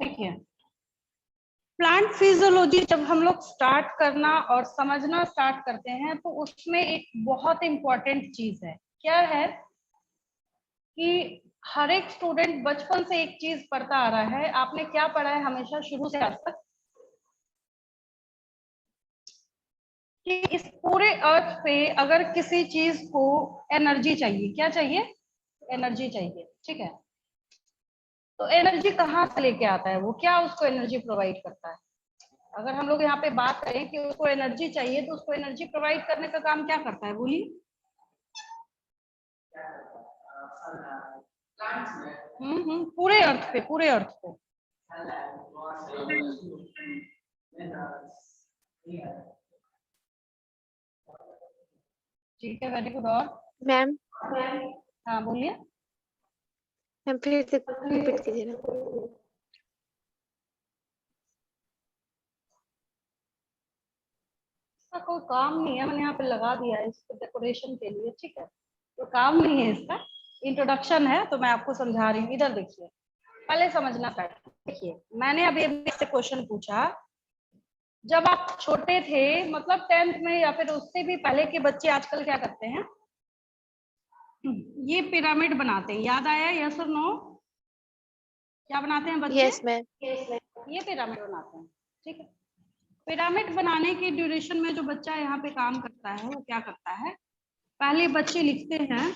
देखिए, plant physiology जब हम लोग स्टार्ट करना और समझना स्टार्ट करते हैं तो उसमें एक बहुत इंपॉर्टेंट चीज है। क्या है कि हर एक स्टूडेंट बचपन से एक चीज पढ़ता आ रहा है। आपने क्या पढ़ा है हमेशा शुरू से आज तक? कि इस पूरे अर्थ पे अगर किसी चीज को एनर्जी चाहिए, क्या चाहिए? एनर्जी चाहिए, ठीक है। तो एनर्जी कहाँ से लेके आता है वो? क्या उसको एनर्जी प्रोवाइड करता है? अगर हम लोग यहाँ पे बात करें कि उसको एनर्जी चाहिए तो उसको एनर्जी प्रोवाइड करने का काम क्या करता है, बोलिए। पूरे अर्थ पे, पूरे अर्थ पे। ठीक है, वेरी गुड। और मैम हाँ बोलिए। मैम फिर से रिपीट कीजिए ना। इसका कोई काम नहीं है, मैंने यहाँ पे लगा दिया है इसको डेकोरेशन के लिए, ठीक है। तो काम नहीं है इसका, इंट्रोडक्शन है। तो मैं आपको समझा रही हूँ, इधर देखिए, पहले समझना पड़ेगा। देखिए, मैंने अभी से क्वेश्चन पूछा, जब आप छोटे थे, मतलब 10th में या फिर उससे भी पहले के बच्चे आजकल क्या करते हैं, ये पिरामिड बनाते हैं। याद आया? यस और नो? क्या बनाते हैं बच्चे? Yes ma'am. ये पिरामिड बनाते हैं, ठीक है। पिरामिड बनाने की ड्यूरेशन में जो बच्चा यहाँ पे काम करता है वो क्या करता है? पहले बच्चे लिखते हैं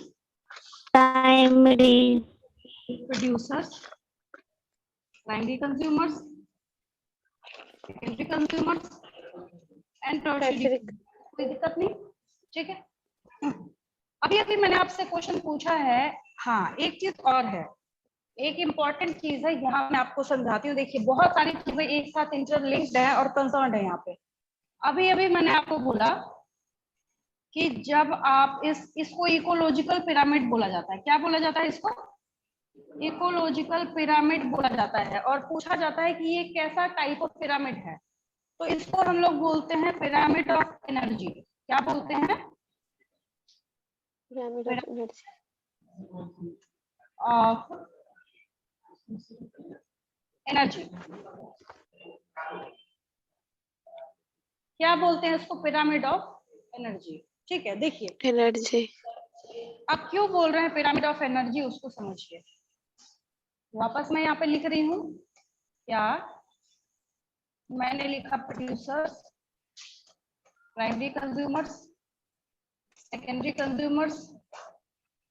primary producers, primary consumers, secondary consumers and tertiary. कोई दिक्कत नहीं, ठीक है। अभी अभी मैंने आपसे क्वेश्चन पूछा है। हाँ, एक चीज और है, एक इम्पॉर्टेंट चीज है, यहाँ मैं आपको समझाती हूँ। देखिए, बहुत सारी चीजें एक साथ इंटरलिंक्ड है और कंसर्न्ड है यहाँ पे। अभी अभी मैंने आपको बोला कि जब आप इसको इकोलॉजिकल पिरामिड बोला जाता है। क्या बोला जाता है इसको? इकोलॉजिकल पिरामिड बोला जाता है। और पूछा जाता है कि ये कैसा टाइप ऑफ पिरामिड है, तो इसको हम लोग बोलते हैं पिरामिड ऑफ एनर्जी। क्या बोलते हैं? Pyramid of energy. Of energy. क्या बोलते हैं इसको? पिरामिड ऑफ एनर्जी, ठीक है। देखिए, एनर्जी। अब क्यों बोल रहे हैं पिरामिड ऑफ एनर्जी, उसको समझिए। वापस मैं यहाँ पे लिख रही हूँ, क्या मैंने लिखा? Producers, primary consumers, secondary consumers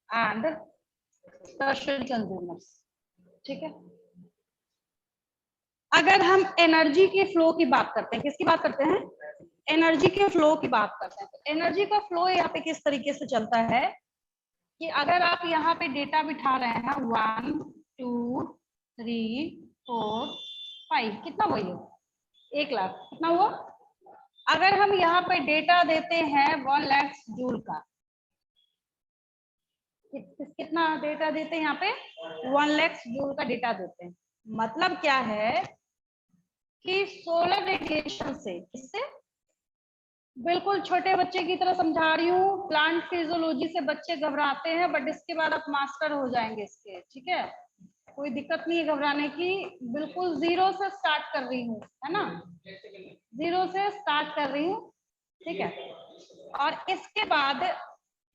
and tertiary consumers, ठीक है। अगर हम एनर्जी के फ्लो की बात करते हैं, किसकी बात करते हैं? एनर्जी के फ्लो की बात करते हैं। तो एनर्जी का फ्लो यहाँ पे किस तरीके से चलता है कि अगर आप यहाँ पे डेटा बिठा रहे हैं 1 2 3 4 5, कितना हुआ ये? 1 लाख। कितना हुआ? अगर हम यहाँ पे डेटा देते हैं 1 लाख जूल का, कितना डेटा देते हैं यहाँ पे? 1 लाख जूल का डेटा देते हैं। मतलब क्या है कि सोलर रेडिएशन से, किससे? बिल्कुल छोटे बच्चे की तरह समझा रही हूँ। प्लांट फिजियोलॉजी से बच्चे घबराते हैं, बट इसके बाद आप मास्टर हो जाएंगे इसके, ठीक है। कोई दिक्कत नहीं है घबराने की। बिल्कुल जीरो से स्टार्ट कर रही हूँ, है ना, जीरो से स्टार्ट कर रही हूँ, ठीक है। और इसके बाद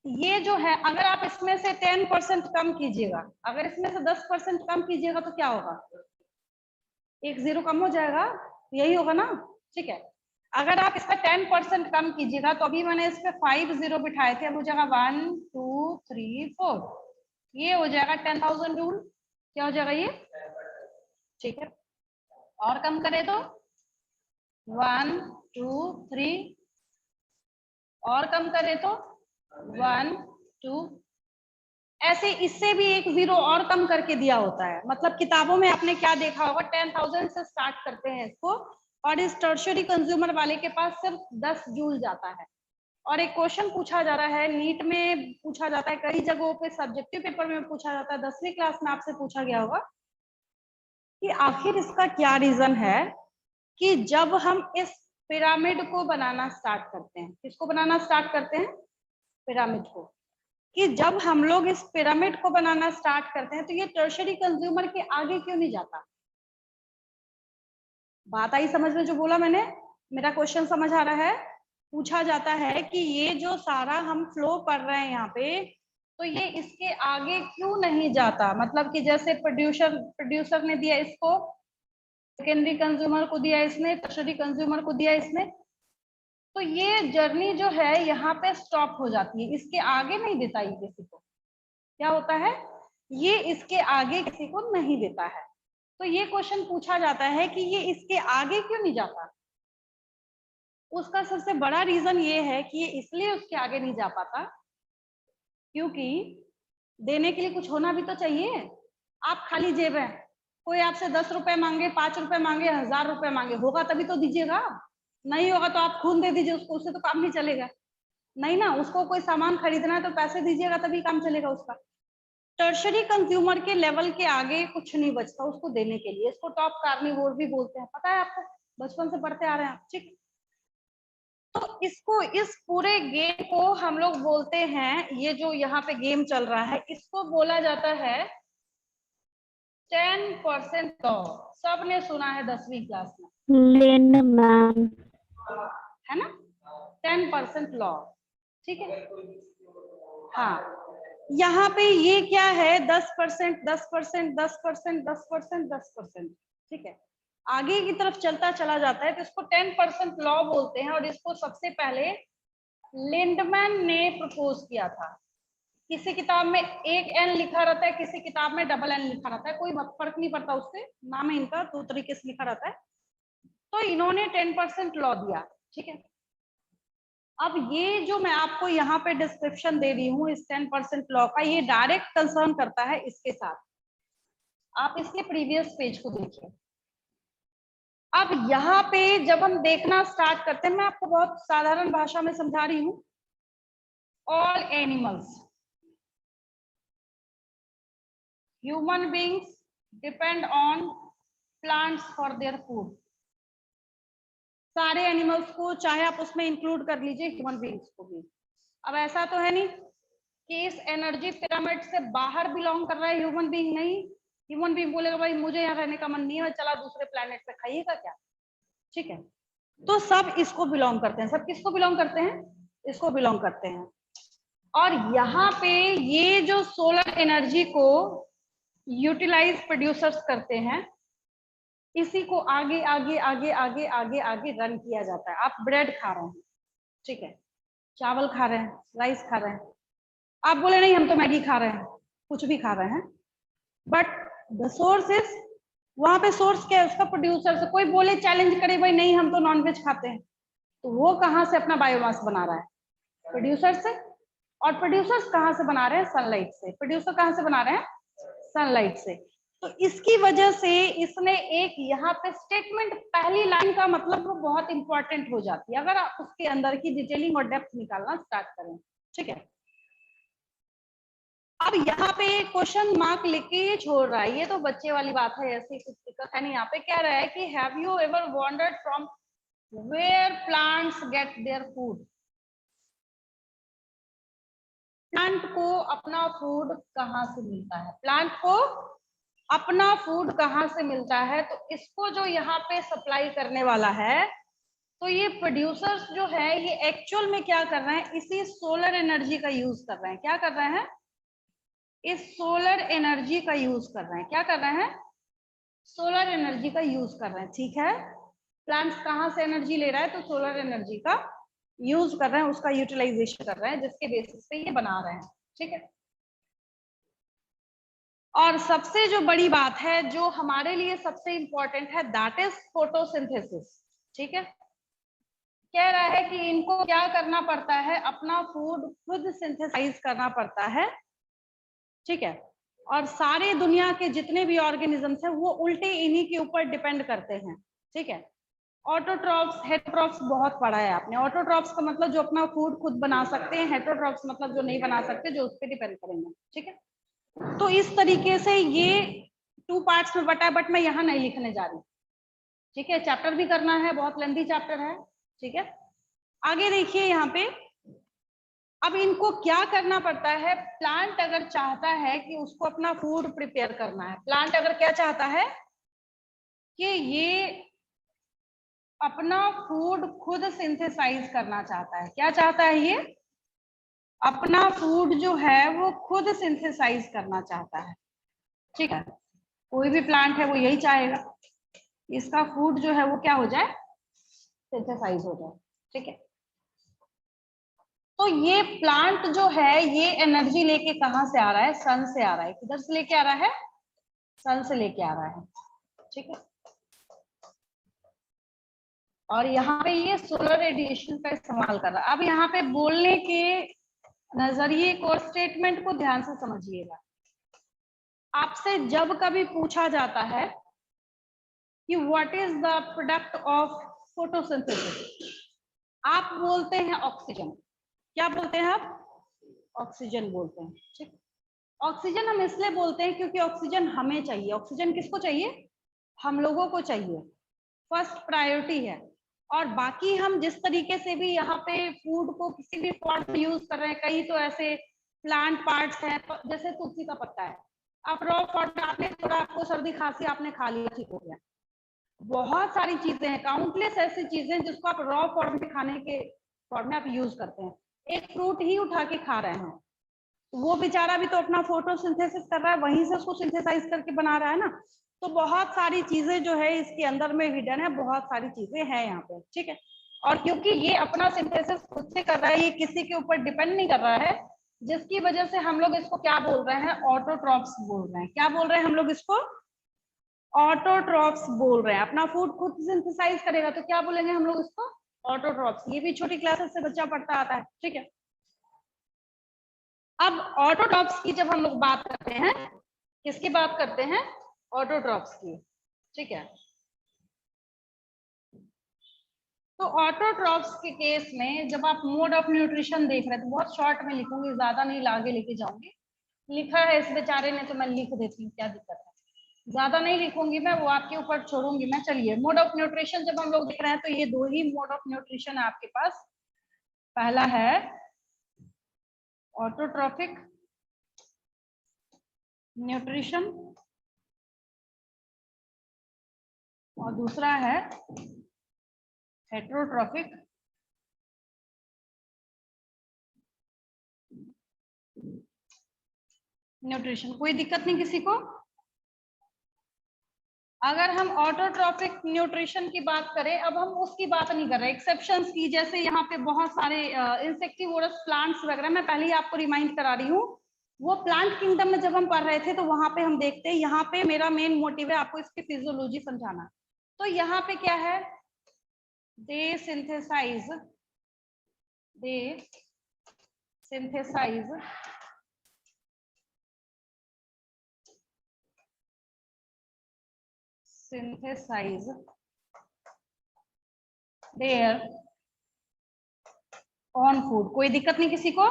ये जो है, अगर आप इसमें से 10% कम कीजिएगा, अगर इसमें से 10% कम कीजिएगा तो क्या होगा? एक जीरो कम हो जाएगा, यही होगा ना, ठीक है। अगर आप इसका 10% कम कीजिएगा, तो अभी मैंने इस पे 5 जीरो बिठाए थे, अब हो जाएगा 1 2 3 4, ये हो जाएगा 10,000 जूल। क्या हो जाएगा ये? ठीक है। और कम करें तो 1 2 3, और कम करें तो 1 2, ऐसे इससे भी एक जीरो और कम करके दिया होता है। मतलब किताबों में आपने क्या देखा होगा, 10,000 से स्टार्ट करते हैं इसको, और इस टर्शियरी कंज्यूमर वाले के पास सिर्फ 10 जूल जाता है। और एक क्वेश्चन पूछा जा रहा है, नीट में पूछा जाता है, कई जगहों पे सब्जेक्टिव पेपर में पूछा जाता है, 10वीं क्लास में आपसे पूछा गया होगा कि आखिर इसका क्या रीजन है कि जब हम इस पिरामिड को बनाना स्टार्ट करते हैं, किसको बनाना स्टार्ट करते हैं? पिरामिड को। कि जब हम लोग इस पिरामिड को बनाना स्टार्ट करते हैं तो ये टर्शियरी कंज्यूमर के आगे क्यों नहीं जाता? बात आई समझ में जो बोला मैंने? मेरा क्वेश्चन समझ आ रहा है? पूछा जाता है कि ये जो सारा हम फ्लो कर रहे हैं यहाँ पे, तो ये इसके आगे क्यों नहीं जाता? मतलब कि जैसे प्रोड्यूसर ने दिया इसको, सेकेंडरी कंज्यूमर को दिया इसने, टर्शरी कंज्यूमर को दिया इसने, तो ये जर्नी जो है यहाँ पे स्टॉप हो जाती है, इसके आगे नहीं देता ये किसी को। क्या होता है? ये इसके आगे किसी को नहीं देता है। तो ये क्वेश्चन पूछा जाता है कि ये इसके आगे क्यों नहीं जाता? उसका सबसे बड़ा रीजन ये है कि ये इसलिए उसके आगे नहीं जा पाता क्योंकि देने के लिए कुछ होना भी तो चाहिए। आप खाली जेब है, कोई आपसे 10 रुपए मांगे, 5 रुपए मांगे, 1000 रुपए मांगे, होगा तभी तो दीजिएगा। नहीं होगा तो आप खून दे दीजिए उसको, उससे तो काम नहीं चलेगा। नहीं ना, उसको कोई सामान खरीदना है तो पैसे दीजिएगा तभी काम चलेगा उसका। टर्शरी कंज्यूमर के लेवल के आगे कुछ नहीं बचता उसको देने के लिए। इसको टॉप कार्निवोर भी बोलते हैं, पता है आपको, बचपन से पढ़ते आ रहे हैं आप, ठीक। तो इसको, इस पूरे गेम को हम लोग बोलते हैं, ये जो यहाँ पे गेम चल रहा है इसको बोला जाता है 10% लॉ। सबने सुना है 10वीं क्लास में, है ना? 10% लॉ, ठीक है। हाँ, यहाँ पे ये क्या है? 10%, 10%, 10%, 10%, 10%, ठीक है। आगे की तरफ चलता चला जाता है तो इसको 10% लॉ बोलते हैं। और इसको सबसे पहले लिंडमैन ने प्रपोज किया था। किसी किताब में एक एन लिखा रहता है, किसी किताब में डबल एन लिखा रहता है, कोई फर्क नहीं पड़ता, उससे नाम है इनका, दो तरीके से लिखा रहता है। तो इन्होंने 10% लॉ दिया, ठीक है। अब ये जो मैं आपको यहाँ पे डिस्क्रिप्शन दे रही हूँ इस 10% लॉ का, ये डायरेक्ट कंसर्न करता है इसके साथ। आप इसके प्रीवियस पेज को देखिए। अब यहाँ पे जब हम देखना स्टार्ट करते हैं, मैं आपको बहुत साधारण भाषा में समझा रही हूँ। All animals, human beings depend on plants for their food. सारे एनिमल्स को, चाहे आप उसमें इंक्लूड कर लीजिए ह्यूमन बींग्स को भी। अब ऐसा तो है नहीं कि इस एनर्जी पिरामिड से बाहर बिलोंग कर रहा है ह्यूमन बींग। नहीं, ह्यूमन बींग बोलेगा भाई मुझे यहाँ रहने का मन नहीं है, मैं चला दूसरे प्लेनेट पे, खाइएगा क्या, ठीक है। तो सब इसको बिलोंग करते हैं। सब किसको बिलोंग करते हैं? इसको बिलोंग करते हैं। और यहाँ पे ये जो सोलर एनर्जी को यूटिलाइज प्रोड्यूसर्स करते हैं, इसी को आगे आगे आगे आगे आगे आगे रन किया जाता है। आप ब्रेड खा रहे हैं, ठीक है, चावल खा रहे हैं, राइस खा रहे हैं, आप बोले नहीं हम तो मैगी खा रहे हैं, कुछ भी खा रहे हैं, बट द सोर्स इज, वहां पे सोर्स क्या है? उसका प्रोड्यूसर से। कोई बोले, चैलेंज करे भाई नहीं हम तो नॉनवेज खाते हैं, तो वो कहाँ से अपना बायोमास बना रहा है? प्रोड्यूसर से। और प्रोड्यूसर्स कहाँ से बना रहे हैं? सनलाइट से। प्रोड्यूसर कहाँ से बना रहे हैं? सनलाइट से। तो इसकी वजह से इसने एक यहाँ पे स्टेटमेंट, पहली लाइन का मतलब वो बहुत इंपॉर्टेंट हो जाती है अगर आप उसके अंदर की डिटेलिंग और डेप्थ निकालना स्टार्ट करें, ठीक है। अब यहाँ पे क्वेश्चन मार्क लिख के ये छोड़ रहा है, ये तो बच्चे वाली बात है, ऐसी कुछ दिक्कत है नहीं। यहाँ पे कह रहा है कि have you ever wondered from where plants get their food. Plant को अपना फूड कहाँ से मिलता है? प्लांट को अपना फूड कहाँ से मिलता है? तो इसको जो यहाँ पे सप्लाई करने वाला है, तो ये प्रोड्यूसर्स जो है ये एक्चुअल में क्या कर रहे हैं? इसी सोलर एनर्जी का यूज कर रहे हैं। क्या कर रहे हैं? इस सोलर एनर्जी का यूज कर रहे हैं। क्या कर रहे हैं? सोलर एनर्जी का यूज कर रहे हैं, ठीक है। प्लांट्स कहाँ से एनर्जी ले रहा है? तो सोलर एनर्जी का यूज कर रहे हैं, उसका यूटिलाइजेशन कर रहे हैं, जिसके बेसिस पे ये बना रहे हैं, ठीक है। और सबसे जो बड़ी बात है, जो हमारे लिए सबसे इंपॉर्टेंट है, दैट इज फोटोसिंथेसिस, ठीक है। कह रहा है कि इनको क्या करना पड़ता है? अपना फूड खुद सिंथेसाइज करना पड़ता है, ठीक है। और सारे दुनिया के जितने भी ऑर्गेनिजम्स हैं वो उल्टे इन्हीं के ऊपर डिपेंड करते हैं, ठीक है। ऑटोट्रॉप्स, हेटरोट्रॉप्स बहुत पढ़ा है आपने। ऑटोट्रॉप्स का मतलब जो अपना फूड खुद बना सकते हैं, हेटरोट्रॉप्स मतलब जो नहीं बना सकते, जो उस पर डिपेंड करेंगे, ठीक है। तो इस तरीके से ये 2 पार्ट्स में बटा है, बट मैं यहाँ नहीं लिखने जा रही, ठीक है। चैप्टर भी करना है, बहुत लेंथी चैप्टर है, ठीक है। आगे देखिए यहाँ पे, अब इनको क्या करना पड़ता है? प्लांट अगर चाहता है कि उसको अपना फूड प्रिपेयर करना है, प्लांट अगर क्या चाहता है कि ये अपना फूड खुद सिंथेसाइज करना चाहता है। क्या चाहता है ये? अपना फूड जो है वो खुद सिंथेसाइज करना चाहता है। ठीक है, कोई भी प्लांट है वो यही चाहेगा, इसका फूड जो है वो क्या हो जाए, सिंथेसाइज हो जाए। ठीक है, तो ये प्लांट जो है ये एनर्जी लेके कहाँ से आ रहा है? सन से आ रहा है। किधर से लेके आ रहा है? सन से लेके आ रहा है। ठीक है, और यहाँ पे ये सोलर रेडिएशन का इस्तेमाल कर रहा है। अब यहाँ पे बोलने के नजरिए को, स्टेटमेंट को ध्यान से समझिएगा। आपसे जब कभी पूछा जाता है कि what is the product of photosynthesis, आप बोलते हैं ऑक्सीजन। क्या बोलते हैं आप? ऑक्सीजन बोलते हैं। ठीक, ऑक्सीजन हम इसलिए बोलते हैं क्योंकि ऑक्सीजन हमें चाहिए। ऑक्सीजन किसको चाहिए? हम लोगों को चाहिए, फर्स्ट प्रायोरिटी है। और बाकी हम जिस तरीके से भी यहाँ पे फूड को किसी भी फॉर्म में यूज कर रहे हैं, कई तो ऐसे प्लांट पार्ट्स हैं, जैसे तुलसी का पत्ता है, आप रॉ फॉर्म में आपने थोड़ा, आपको सर्दी खांसी आपने खा लिया, ठीक हो गया। बहुत सारी चीजें हैं, काउंटलेस ऐसी चीजें जिसको आप रॉ फॉर्म में खाने के फॉर्म में आप यूज करते हैं। एक फ्रूट ही उठा के खा रहे हैं, वो बेचारा भी तो अपना फोटोसिंथेसिस कर रहा है, वहीं से उसको सिंथेसाइज करके बना रहा है ना। तो बहुत सारी चीजें जो है इसके अंदर में हिडन है, बहुत सारी चीजें हैं यहाँ पे। ठीक है, और क्योंकि ये अपना सिंथेसिस खुद से कर रहा है, ये किसी के ऊपर डिपेंड नहीं कर रहा है, जिसकी वजह से हम लोग इसको क्या बोल रहे हैं? ऑटोट्रॉप्स बोल रहे हैं। क्या बोल रहे हैं हम लोग इसको? ऑटोट्रॉप्स बोल रहे हैं। अपना फूड खुद सिंथेसाइज करेगा तो क्या बोलेंगे हम लोग इसको? ऑटोट्रॉप्स। ये भी छोटी क्लासेस से बच्चा पढ़ता आता है। ठीक है, अब ऑटोट्रॉप्स की जब हम लोग बात करते हैं, किसकी बात करते हैं? ऑटोट्रॉप्स की। ठीक है, तो ऑटोट्रॉप्स के केस में जब आप मोड ऑफ न्यूट्रिशन देख रहे हैं, तो बहुत शॉर्ट में लिखूंगी, ज्यादा नहीं आगे लेके जाऊंगी। लिखा है इस बेचारे ने तो मैं लिख देती हूँ, क्या दिक्कत है, ज्यादा नहीं लिखूंगी मैं, वो आपके ऊपर छोड़ूंगी मैं। चलिए, मोड ऑफ न्यूट्रिशन जब हम लोग देख रहे हैं तो ये दो ही मोड ऑफ न्यूट्रिशन है आपके पास। पहला है ऑटोट्रॉफिक न्यूट्रिशन और दूसरा है हेटेरोट्रॉफिक न्यूट्रिशन। कोई दिक्कत नहीं किसी को? अगर हम ऑटोट्रॉफिक न्यूट्रिशन की बात करें, अब हम उसकी बात नहीं कर रहे, एक्सेप्शंस की, जैसे यहाँ पे बहुत सारे इंसेक्टिवोरस प्लांट्स वगैरह, मैं पहले ही आपको रिमाइंड करा रही हूँ, वो प्लांट किंगडम में जब हम पढ़ रहे थे तो वहां पे हम देखते हैं, यहाँ पे मेरा मेन मोटिव है आपको इसकी फिजियोलॉजी समझाना। तो यहाँ पे क्या है? दे सिंथेसाइज देयर ऑन फूड। कोई दिक्कत नहीं किसी को?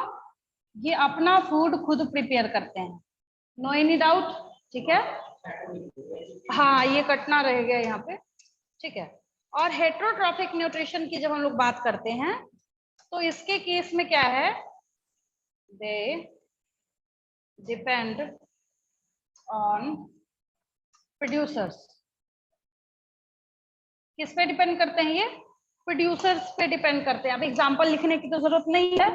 ये अपना फूड खुद प्रिपेयर करते हैं, नो एनी डाउट। ठीक है, हाँ ये कटना रह गया यहाँ पे। ठीक है, और हेटेरोट्रॉफिक न्यूट्रिशन की जब हम लोग बात करते हैं तो इसके केस में क्या है? They depend on producers. किस पे डिपेंड करते हैं? ये प्रोड्यूसर्स पे डिपेंड करते हैं। अब एग्जांपल लिखने की तो जरूरत नहीं है,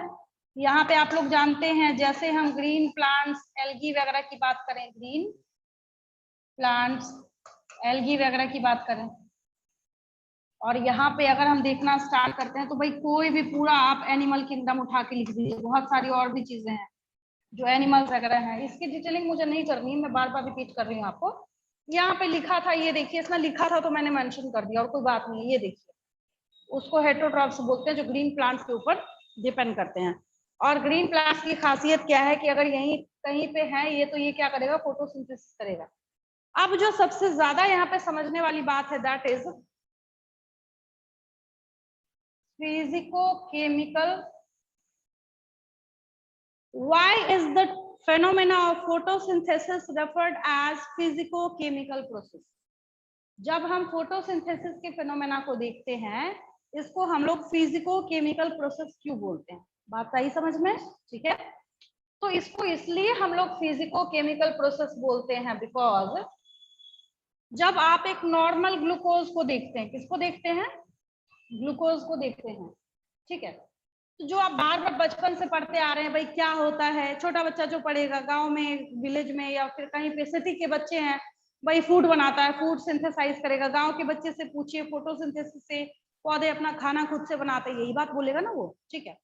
यहाँ पे आप लोग जानते हैं, जैसे हम ग्रीन प्लांट्स, एल्गी वगैरह की बात करें, ग्रीन प्लांट्स, एल्गी वगैरह की बात करें, और यहाँ पे अगर हम देखना स्टार्ट करते हैं तो भाई कोई भी पूरा आप एनिमल किंगडम उठा के लिख दीजिए, बहुत सारी और भी चीजें हैं जो एनिमल्स वगैरह हैं। इसकी डिटेलिंग मुझे नहीं करनी है, मैं बार बार रिपीट कर रही हूँ आपको। यहाँ पे लिखा था, ये देखिए, इसमें लिखा था तो मैंने मेंशन कर दिया, और कोई बात नहीं है। ये देखिए, उसको हेटेरोट्रॉप्स बोलते हैं, जो ग्रीन प्लांट्स के ऊपर डिपेंड करते हैं। और ग्रीन प्लांट्स की खासियत क्या है कि अगर यहीं कहीं पे है ये, तो ये क्या करेगा? फोटोसिंथेसिस करेगा। अब जो सबसे ज्यादा यहाँ पे समझने वाली बात है, that is physicochemical. Why is the phenomena of photosynthesis referred as physicochemical process? जब हम फोटोसिंथेसिस के फेनोमेना को देखते हैं, इसको हम लोग फिजिको-केमिकल प्रोसेस क्यों बोलते हैं? बात सही समझ में? ठीक है, तो इसको इसलिए हम लोग फिजिको-केमिकल प्रोसेस बोलते हैं बिकॉज जब आप एक नॉर्मल ग्लूकोज को देखते हैं, किसको देखते हैं? ग्लूकोज को देखते हैं, ठीक है। तो जो आप बार बार बचपन से पढ़ते आ रहे हैं, भाई क्या होता है, छोटा बच्चा जो पढ़ेगा गांव में, विलेज में, या फिर कहीं पे सिटी के बच्चे हैं, भाई फूड बनाता है, फूड सिंथेसाइज करेगा। गांव के बच्चे से पूछिए, फोटोसिंथेसिस से पौधे अपना खाना खुद से बनाते हैं, यही बात बोलेगा ना वो, ठीक है।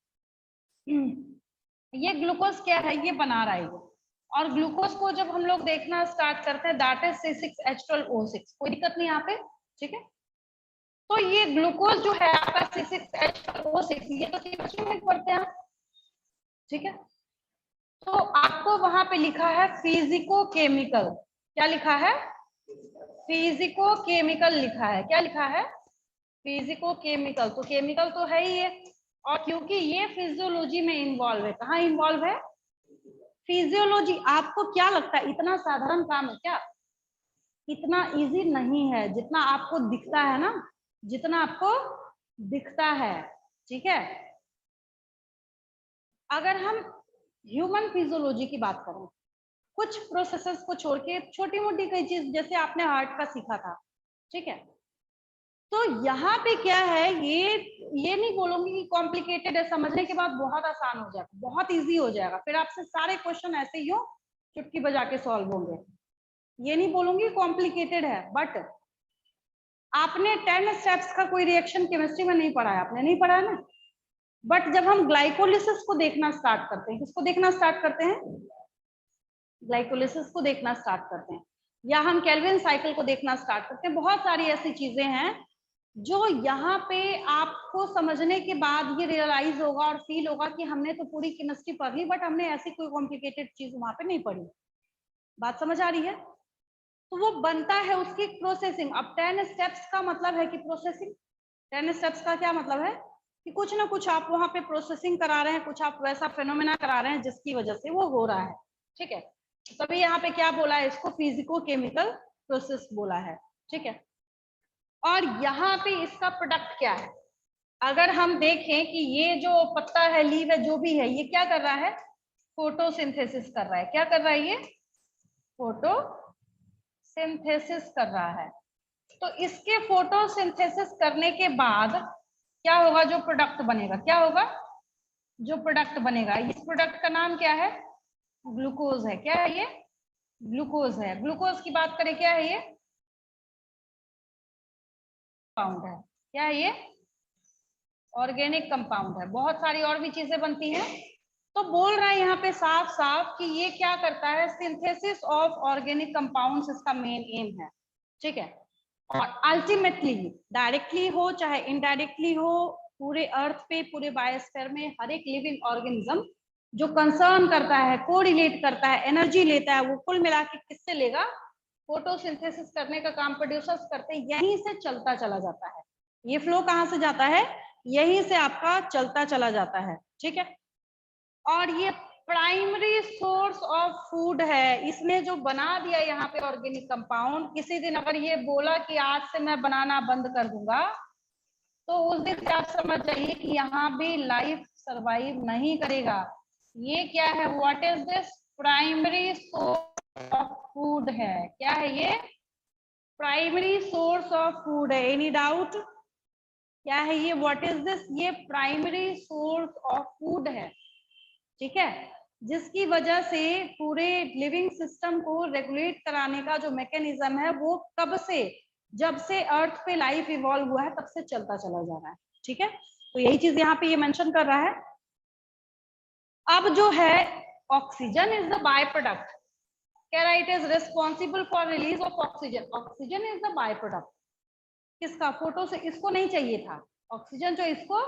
ये ग्लूकोज क्या है, ये बना रहा है ये। और ग्लूकोज को जब हम लोग देखना स्टार्ट करते हैं, दैट इज C6H12O6, कोई दिक्कत नहीं यहाँ पे, ठीक है। तो ये ग्लूकोज जो है आपका C6H12O6, ये तो केमिस्ट्री में पढ़ते हैं, ठीक है। तो आपको वहां पे लिखा है फिजिको केमिकल, क्या लिखा है, फिजिको केमिकल लिखा है, क्या लिखा है, फिजिको केमिकल। तो केमिकल तो है ही है, और क्योंकि ये फिजियोलॉजी में इन्वॉल्व है, कहाँ इन्वॉल्व है, फिजियोलॉजी। आपको क्या लगता है इतना साधारण काम है क्या, इतना इजी नहीं है जितना आपको दिखता है ना, जितना आपको दिखता है, ठीक है। अगर हम ह्यूमन फिजियोलॉजी की बात करें, कुछ प्रोसेसेस को छोड़ के छोटी मोटी कई चीज, जैसे आपने हार्ट का सीखा था, ठीक है। तो यहाँ पे क्या है, ये नहीं बोलूंगी कि कॉम्प्लिकेटेड है, समझने के बाद बहुत आसान हो जाएगा, बहुत इजी हो जाएगा, फिर आपसे सारे क्वेश्चन ऐसे ही हो चुटकी बजा के सॉल्व होंगे। ये नहीं बोलूंगी कॉम्प्लिकेटेड है, बट आपने 10 स्टेप्स का कोई रिएक्शन केमिस्ट्री में नहीं पढ़ा है, आपने नहीं पढ़ा है ना। बट जब हम ग्लाइकोलिसिस को देखना स्टार्ट करते हैं, किसको देखना स्टार्ट करते हैं, ग्लाइकोलिसिस को देखना स्टार्ट करते हैं, या हम केल्विन साइकिल को देखना स्टार्ट करते हैं, बहुत सारी ऐसी चीजें हैं जो यहाँ पे आपको समझने के बाद ये रियलाइज होगा और फील होगा कि हमने तो पूरी केमिस्ट्री पढ़ ली, बट हमने ऐसी कोई कॉम्प्लिकेटेड चीज वहां पे नहीं पढ़ी। बात समझ आ रही है। तो वो बनता है उसकी प्रोसेसिंग। अब 10 स्टेप्स का मतलब है कि प्रोसेसिंग, 10 स्टेप्स का क्या मतलब है कि कुछ ना कुछ आप वहां पे प्रोसेसिंग करा रहे हैं, कुछ आप वैसा फेनोमेना करा रहे हैं जिसकी वजह से वो हो रहा है, ठीक है। तभी यहाँ पे क्या बोला है, इसको फिजिको केमिकल प्रोसेस बोला है, ठीक है। और यहाँ पे इसका प्रोडक्ट क्या है, अगर हम देखें कि ये जो पत्ता है, लीव है, जो भी है, ये क्या कर रहा है, फोटोसिंथेसिस कर रहा है। क्या कर रहा है ये, फोटोसिंथेसिस कर रहा है। तो इसके फोटोसिंथेसिस करने के बाद क्या होगा, जो प्रोडक्ट बनेगा, क्या होगा, जो प्रोडक्ट बनेगा, इस प्रोडक्ट का नाम क्या है, ग्लूकोज है। क्या है ये, ग्लूकोज है। ग्लूकोज की बात करें, क्या है ये, कंपाउंड है। क्या है ये, ऑर्गेनिक कंपाउंड है। बहुत सारी और भी चीजें बनती हैं। तो बोल रहा है यहाँ पे साफ साफ कि ये क्या करता है, सिंथेसिस ऑफ ऑर्गेनिक कंपाउंड्स इसका मेन एम है, ठीक है। और अल्टीमेटली डायरेक्टली हो चाहे इनडायरेक्टली हो, पूरे अर्थ पे, पूरे बायोस्फीयर में हर एक लिविंग ऑर्गेनिज्म जो कंसर्न करता है, कोरिलेट करता है, एनर्जी लेता है, वो कुल मिला के किससे लेगा, फोटोसिंथेसिस करने का काम प्रोड्यूसर्स करते हैं, यहीं से चलता चला जाता है। ये फ्लो कहाँ से जाता है, यहीं से आपका चलता चला जाता है, ठीक है। और ये प्राइमरी सोर्स ऑफ फूड है। इसने जो बना दिया यहाँ पे ऑर्गेनिक कंपाउंड, किसी दिन अगर ये बोला कि आज से मैं बनाना बंद कर दूंगा, तो उस दिन से आप समझ जाइए कि यहाँ भी लाइफ सरवाइव नहीं करेगा। ये क्या है, what is this, primary source of food है। क्या है ये, प्राइमरी सोर्स ऑफ फूड है। एनी डाउट, क्या है ये, व्हाट इज दिस, ये प्राइमरी सोर्स ऑफ फूड है, ठीक है। जिसकी वजह से पूरे लिविंग सिस्टम को रेगुलेट कराने का जो मैकेनिज्म है, वो कब से, जब से अर्थ पे लाइफ इवॉल्व हुआ है तब से चलता चला जा रहा है, ठीक है। तो यही चीज यहाँ पे ये मेंशन कर रहा है। अब जो है oxygen is the by product, कह रहा है it is responsible for release of oxygen. Oxygen is the by product किसका, फोटो से। इसको नहीं चाहिए था ऑक्सीजन, जो इसको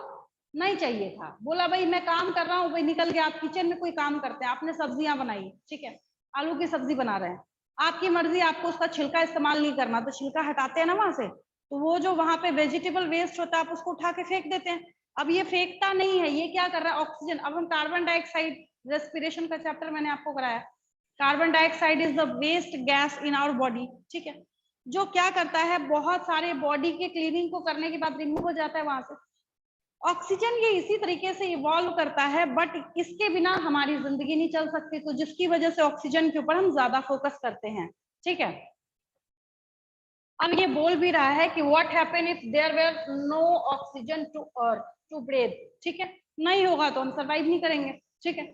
नहीं चाहिए था। बोला भाई मैं काम कर रहा हूँ, भाई निकल गया। आप किचन में कोई काम करते हैं, आपने सब्जियां बनाई, ठीक है, आलू की सब्जी बना रहे हैं, आपकी मर्जी, आपको उसका छिलका इस्तेमाल नहीं करना, तो छिलका हटाते हैं ना वहां से, तो वो जो वहां पे वेजिटेबल वेस्ट होता है आप उसको उठा के फेंक देते हैं। अब ये फेंकता नहीं है, ये क्या कर रहा है, ऑक्सीजन। अब हम कार्बन डाइऑक्साइड, रेस्पिरेशन का चैप्टर मैंने आपको कराया, carbon dioxide is the waste gas in our body, ठीक है, जो क्या करता है, बहुत सारे बॉडी के क्लीनिंग को करने के बाद रिमूव हो जाता है वहां से। ऑक्सीजन ये इसी तरीके से इवॉल्व करता है, बट इसके बिना हमारी जिंदगी नहीं चल सकती, तो जिसकी वजह से ऑक्सीजन के ऊपर हम ज्यादा फोकस करते हैं, ठीक है। अब ये बोल भी रहा है कि what happen if there were no oxygen to earth to breathe, ठीक है, नहीं होगा तो हम सरवाइव नहीं करेंगे, ठीक है।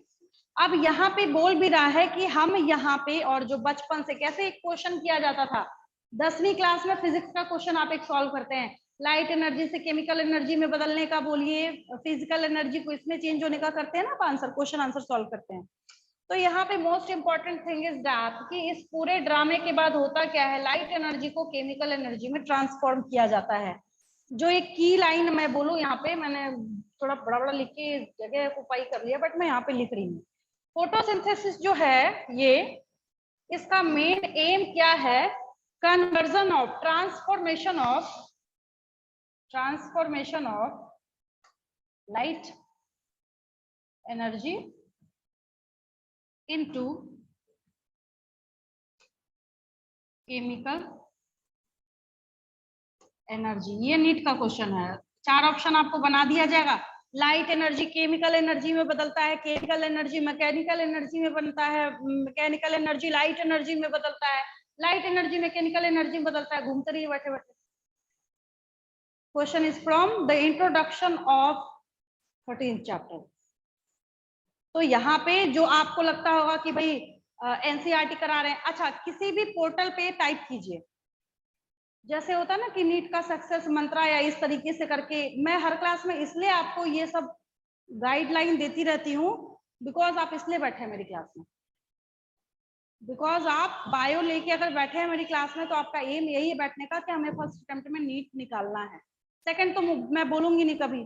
अब यहाँ पे बोल भी रहा है कि हम यहाँ पे, और जो बचपन से कैसे एक क्वेश्चन किया जाता था 10वीं क्लास में, फिजिक्स का क्वेश्चन आप एक सॉल्व करते हैं, लाइट एनर्जी से केमिकल एनर्जी में बदलने का बोलिए, फिजिकल एनर्जी को इसमें चेंज होने का करते हैं ना, आप आंसर क्वेश्चन आंसर सॉल्व करते हैं। तो यहाँ पे most important thing is that कि इस पूरे ड्रामे के बाद होता क्या है, लाइट एनर्जी को केमिकल एनर्जी में ट्रांसफॉर्म किया जाता है। जो एक की लाइन मैं बोलूं, यहाँ पे मैंने थोड़ा बड़ा बड़ा लिख के जगह ऑक्युपाई कर लिया, बट मैं यहाँ पे लिख रही हूँ, फोटोसिंथेसिस जो है ये, इसका मेन एम क्या है, conversion of transformation of light energy into chemical energy. ये नीट का क्वेश्चन है, 4 ऑप्शन आपको बना दिया जाएगा, लाइट एनर्जी केमिकल एनर्जी में बदलता है, केमिकल एनर्जी मैकेनिकल एनर्जी में बनता है, मैकेनिकल एनर्जी लाइट एनर्जी में बदलता है, लाइट एनर्जी मैकेनिकल एनर्जी में बदलता है, घूमते रहिए बैठे बैठे। Question is from the introduction of 13th chapter. तो यहाँ पे जो आपको लगता होगा कि भाई एनसीईआरटी करा रहे हैं, अच्छा किसी भी पोर्टल पे टाइप कीजिए, जैसे होता है ना कि नीट का सक्सेस मंत्रा या इस तरीके से करके, मैं हर क्लास में इसलिए आपको ये सब गाइडलाइन देती रहती हूँ, बिकॉज आप इसलिए बैठे हैं मेरी क्लास में, बिकॉज आप बायो लेके अगर बैठे हैं मेरी क्लास में तो आपका एम यही है बैठने का कि हमें फर्स्ट अटेम्प्ट में नीट निकालना है। सेकंड तो मैं बोलूंगी नहीं कभी,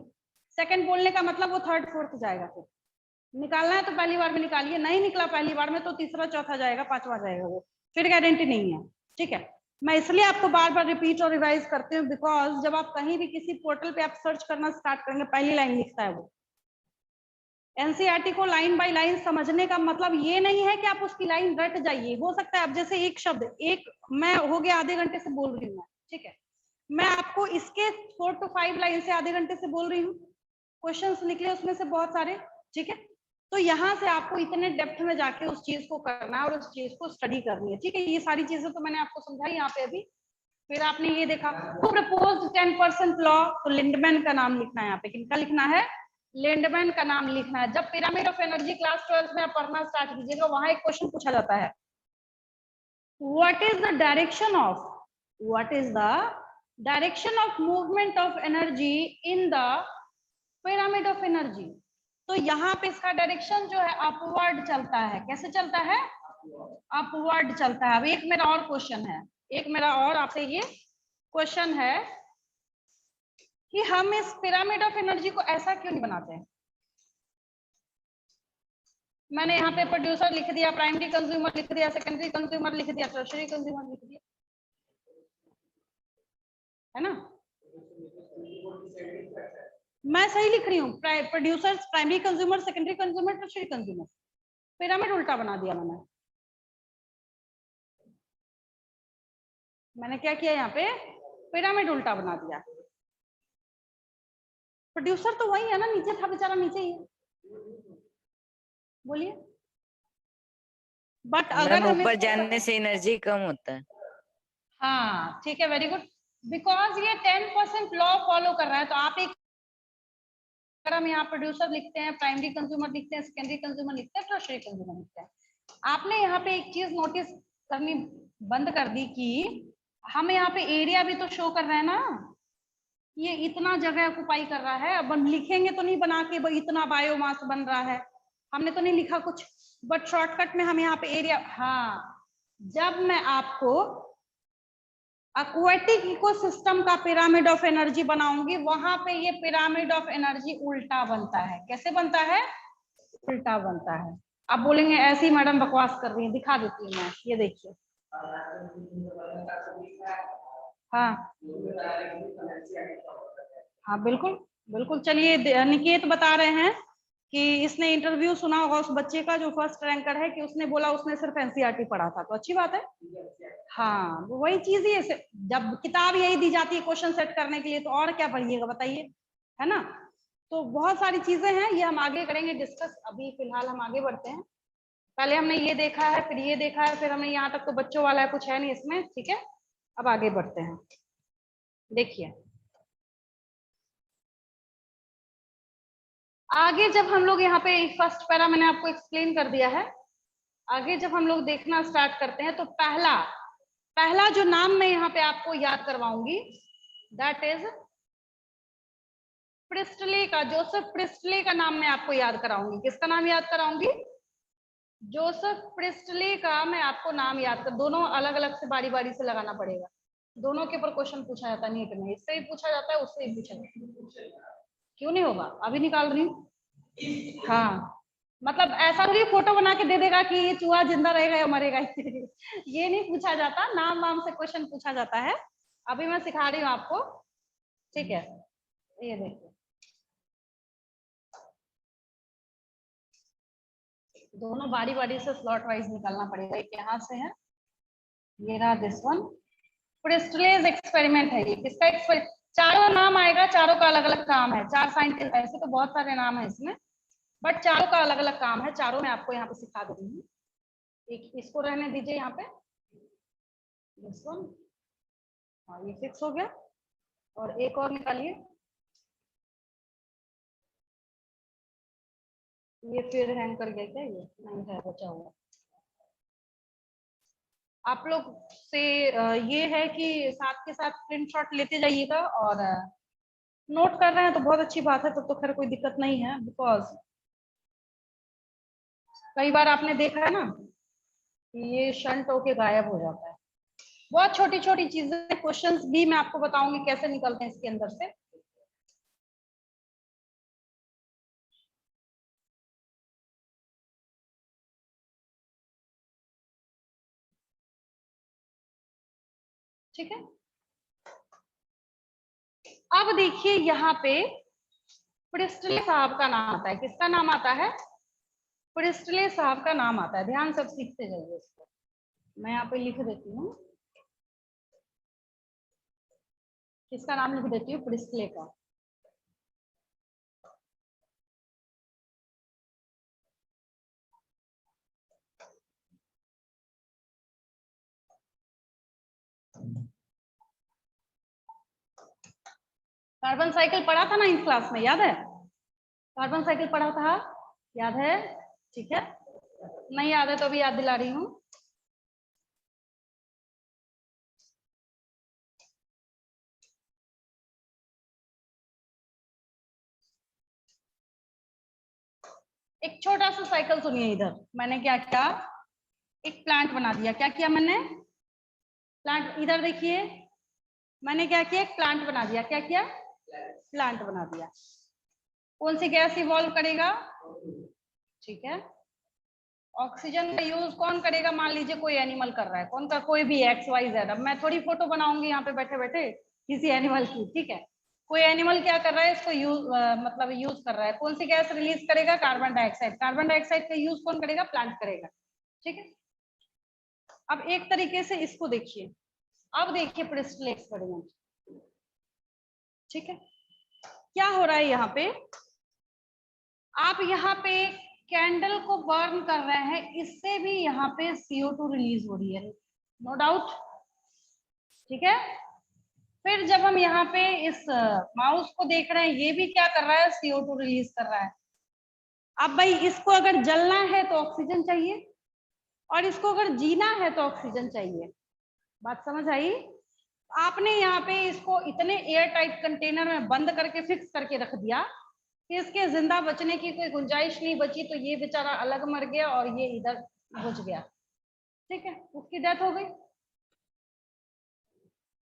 सेकंड बोलने का मतलब वो थर्ड फोर्थ जाएगा, फिर निकालना है तो पहली बार में निकालिए, नहीं निकला पहली बार में तो तीसरा चौथा जाएगा, पांचवा जाएगा, वो फिर गारंटी नहीं है, ठीक है। मैं इसलिए आपको बार बार रिपीट और रिवाइज करती हूँ, बिकॉज जब आप कहीं भी किसी पोर्टल पे आप सर्च करना स्टार्ट करेंगे, पहली लाइन लिखता है वो। एनसीईआरटी को लाइन बाय लाइन समझने का मतलब ये नहीं है कि आप उसकी लाइन रट जाइए, हो सकता है अब जैसे एक शब्द, एक मैं हो गया आधे घंटे से बोल रही हूँ, ठीक है, मैं आपको इसके 4 to 5 लाइन से आधे घंटे से बोल रही हूँ, क्वेश्चंस निकले उसमें से बहुत सारे, ठीक है। तो यहाँ से आपको इतने डेप्थ में जाके उस चीज को करना है और उस चीज को स्टडी करनी है, ठीक है। ये सारी चीजें तो मैंने आपको समझाई यहाँ पे अभी। फिर आपने ये देखा प्रपोज्ड 10% लॉ, तो लिंडमैन का नाम लिखना है, यहाँ पे किनका लिखना है, लिंडमैन का नाम लिखना है। जब पिरामिड ऑफ एनर्जी क्लास 12 में आप पढ़ना स्टार्ट कीजिएगा, वहां एक क्वेश्चन पूछा जाता है, what is the direction of movement of energy in the pyramid of energy. तो यहाँ पे इसका डायरेक्शन जो है अपवर्ड चलता है, कैसे चलता है, अपवर्ड चलता है। अब एक मेरा और क्वेश्चन है, एक मेरा और आपसे ये क्वेश्चन है कि हम इस पिरामिड ऑफ एनर्जी को ऐसा क्यों नहीं बनाते हैं। मैंने यहाँ पे प्रोड्यूसर लिख दिया, प्राइमरी कंज्यूमर लिख दिया, सेकेंडरी कंज्यूमर लिख दिया, टर्शियरी कंज्यूमर लिख दिया, है ना, मैं सही लिख रही हूँ, producers, primary consumer, secondary consumer, tertiary consumer, pyramid उल्टा बना दिया मैंने क्या किया, यहाँ पे पिरामिड उल्टा बना दिया। प्रोड्यूसर तो वही है ना, नीचे था बेचारा, नीचे ही है, बोलिए। बट अगर हम ऊपर जाने से एनर्जी कम होता है, हाँ ठीक है, वेरी गुड, बिकॉज ये 10% लॉ फॉलो कर रहा है। तो आप एक, अगर हम यहाँ प्रोड्यूसर लिखते हैं, प्राइमरी कंज्यूमर लिखते हैं, सेकेंडरी कंज्यूमर लिखते हैं, टर्शियरी कंज्यूमर लिखते हैं, आपने यहाँ पे एक चीज नोटिस करनी बंद कर दी कि हम यहाँ पे एरिया भी तो शो कर रहे हैं ना, ये इतना जगह ऑक्युपाई कर रहा है। अब हम लिखेंगे तो नहीं बना के इतना बायोमास बन रहा है, हमने तो नहीं लिखा कुछ, बट शॉर्टकट में हम यहाँ पे एरिया, हाँ, जब मैं आपको एक्वेटिक इकोसिस्टम का पिरामिड ऑफ एनर्जी बनाऊंगी, वहां पे ये पिरामिड ऑफ एनर्जी उल्टा बनता है। कैसे बनता है, उल्टा बनता है। आप बोलेंगे ऐसी मैडम बकवास कर रही है, दिखा देती हूँ मैं, ये देखिए, हाँ हाँ बिल्कुल बिल्कुल। चलिए निकेत बता रहे हैं कि इसने इंटरव्यू सुना होगा उस बच्चे का जो फर्स्ट रैंकर है, कि उसने बोला उसने सिर्फ एनसीईआरटी पढ़ा था, तो अच्छी बात है। हाँ वही चीज ही है, जब किताब यही दी जाती है क्वेश्चन सेट करने के लिए, तो और क्या पढ़िएगा बताइए, है ना। तो बहुत सारी चीजें हैं, ये हम आगे करेंगे डिस्कस, अभी फिलहाल हम आगे बढ़ते हैं। पहले हमने ये देखा है, फिर ये देखा है, फिर हमने यहाँ तक तो बच्चों वाला है, कुछ है नहीं इसमें, ठीक है। अब आगे बढ़ते हैं। देखिए आगे जब हम लोग यहाँ पे फर्स्ट पैरा मैंने आपको एक्सप्लेन कर दिया है। आगे जब हम लोग देखना स्टार्ट करते हैं तो पहला जो नाम मैं यहाँ पे आपको याद करवाऊंगी दैट इज प्रिस्टले का, जोसेफ प्रिस्टले का नाम मैं आपको याद कराऊंगी। किसका नाम याद कराऊंगी? जोसेफ प्रिस्टले का मैं आपको नाम याद कर, दोनों अलग अलग से बारी बारी से लगाना पड़ेगा। दोनों के ऊपर क्वेश्चन पूछा जाता है नीट में, इससे भी पूछा जाता है उससे भी पूछा जाता है। क्यों नहीं होगा? अभी निकाल रही हूँ। हाँ मतलब ऐसा थोड़ी फोटो बना के दे देगा कि ये चूहा जिंदा रहेगा या मरेगा ये नहीं पूछा जाता, नाम वाम से क्वेश्चन पूछा जाता है। अभी मैं सिखा रही हूँ आपको, ठीक है? ये देखिए दोनों बारी बारी से स्लॉट वाइज निकालना पड़ेगा। एक यहाँ से है, ये रहा दिस वन। प्रिस्टलेज एक्सपेरिमेंट है ये। किसका एक्सपेरिमेंट? चारों नाम आएगा, चारों का अलग अलग काम है। 4 साइंटिस्ट, ऐसे तो बहुत सारे नाम है इसमें, बट चारों का अलग अलग काम है। चारों मैं आपको यहाँ पे सिखा दे रही हूँ। एक इसको रहने दीजिए यहाँ पे, दिस वन। हाँ ये फिक्स हो गया। और एक और निकालिए, ये फिर हैंग कर गया क्या? ये नहीं है, बचा हुआ। आप लोग से ये है कि साथ के साथ स्क्रीनशॉट लेते जाइएगा, और नोट कर रहे हैं तो बहुत अच्छी बात है, तो खैर कोई दिक्कत नहीं है। बिकॉज कई बार आपने देखा है ना कि ये शंट होके गायब हो जाता है। बहुत छोटी छोटी चीजें, क्वेश्चंस भी मैं आपको बताऊंगी कैसे निकलते हैं इसके अंदर से। ठीक है, अब देखिए यहाँ पे प्रिस्टले साहब का नाम आता है। किसका नाम आता है? प्रिस्टले साहब का नाम आता है। ध्यान से सीखते जाइए इसको। मैं यहाँ पे लिख देती हूँ, किसका नाम लिख देती हूँ? प्रिस्टले का। कार्बन साइकिल पढ़ा था ना इन क्लास में, याद है? कार्बन साइकिल पढ़ा था, याद है? ठीक है, नहीं याद है तो भी याद दिला रही हूँ। एक छोटा सा साइकिल सुनिए। इधर मैंने क्या किया, एक प्लांट बना दिया। क्या किया मैंने? प्लांट। इधर देखिए मैंने क्या किया, एक प्लांट बना दिया। क्या किया? प्लांट बना दिया। कौन सी गैस इवॉल्व करेगा? ठीक है, ऑक्सीजन का यूज कौन करेगा? मान लीजिए कोई एनिमल कर रहा है, कौन का? कोई भी एक्स वाई जेड। अब मैं थोड़ी फोटो बनाऊंगी यहाँ पे बैठे बैठे किसी एनिमल की, ठीक है? कोई एनिमल क्या कर रहा है, इसको यूज मतलब यूज कर रहा है। कौन सी गैस रिलीज करेगा? Carbon dioxide. कार्बन डाइऑक्साइड का यूज कौन करेगा? प्लांट करेगा। ठीक है, अब एक तरीके से इसको देखिए। अब देखिए प्रिस्टल एक्सपेरिमेंट, ठीक है? क्या हो रहा है यहाँ पे? आप यहाँ पे कैंडल को बर्न कर रहे हैं, इससे भी यहाँ पे CO2 रिलीज हो रही है, नो डाउट। ठीक है, फिर जब हम यहाँ पे इस माउस को देख रहे हैं, ये भी क्या कर रहा है? CO2 रिलीज कर रहा है। अब भाई इसको अगर जलना है तो ऑक्सीजन चाहिए, और इसको अगर जीना है तो ऑक्सीजन चाहिए। बात समझ आई? आपने यहाँ पे इसको इतने एयर टाइट कंटेनर में बंद करके फिक्स करके रख दिया कि इसके जिंदा बचने की कोई गुंजाइश नहीं बची, तो ये बेचारा अलग मर गया और ये इधर बुझ गया। ठीक है, उसकी डेथ हो गई।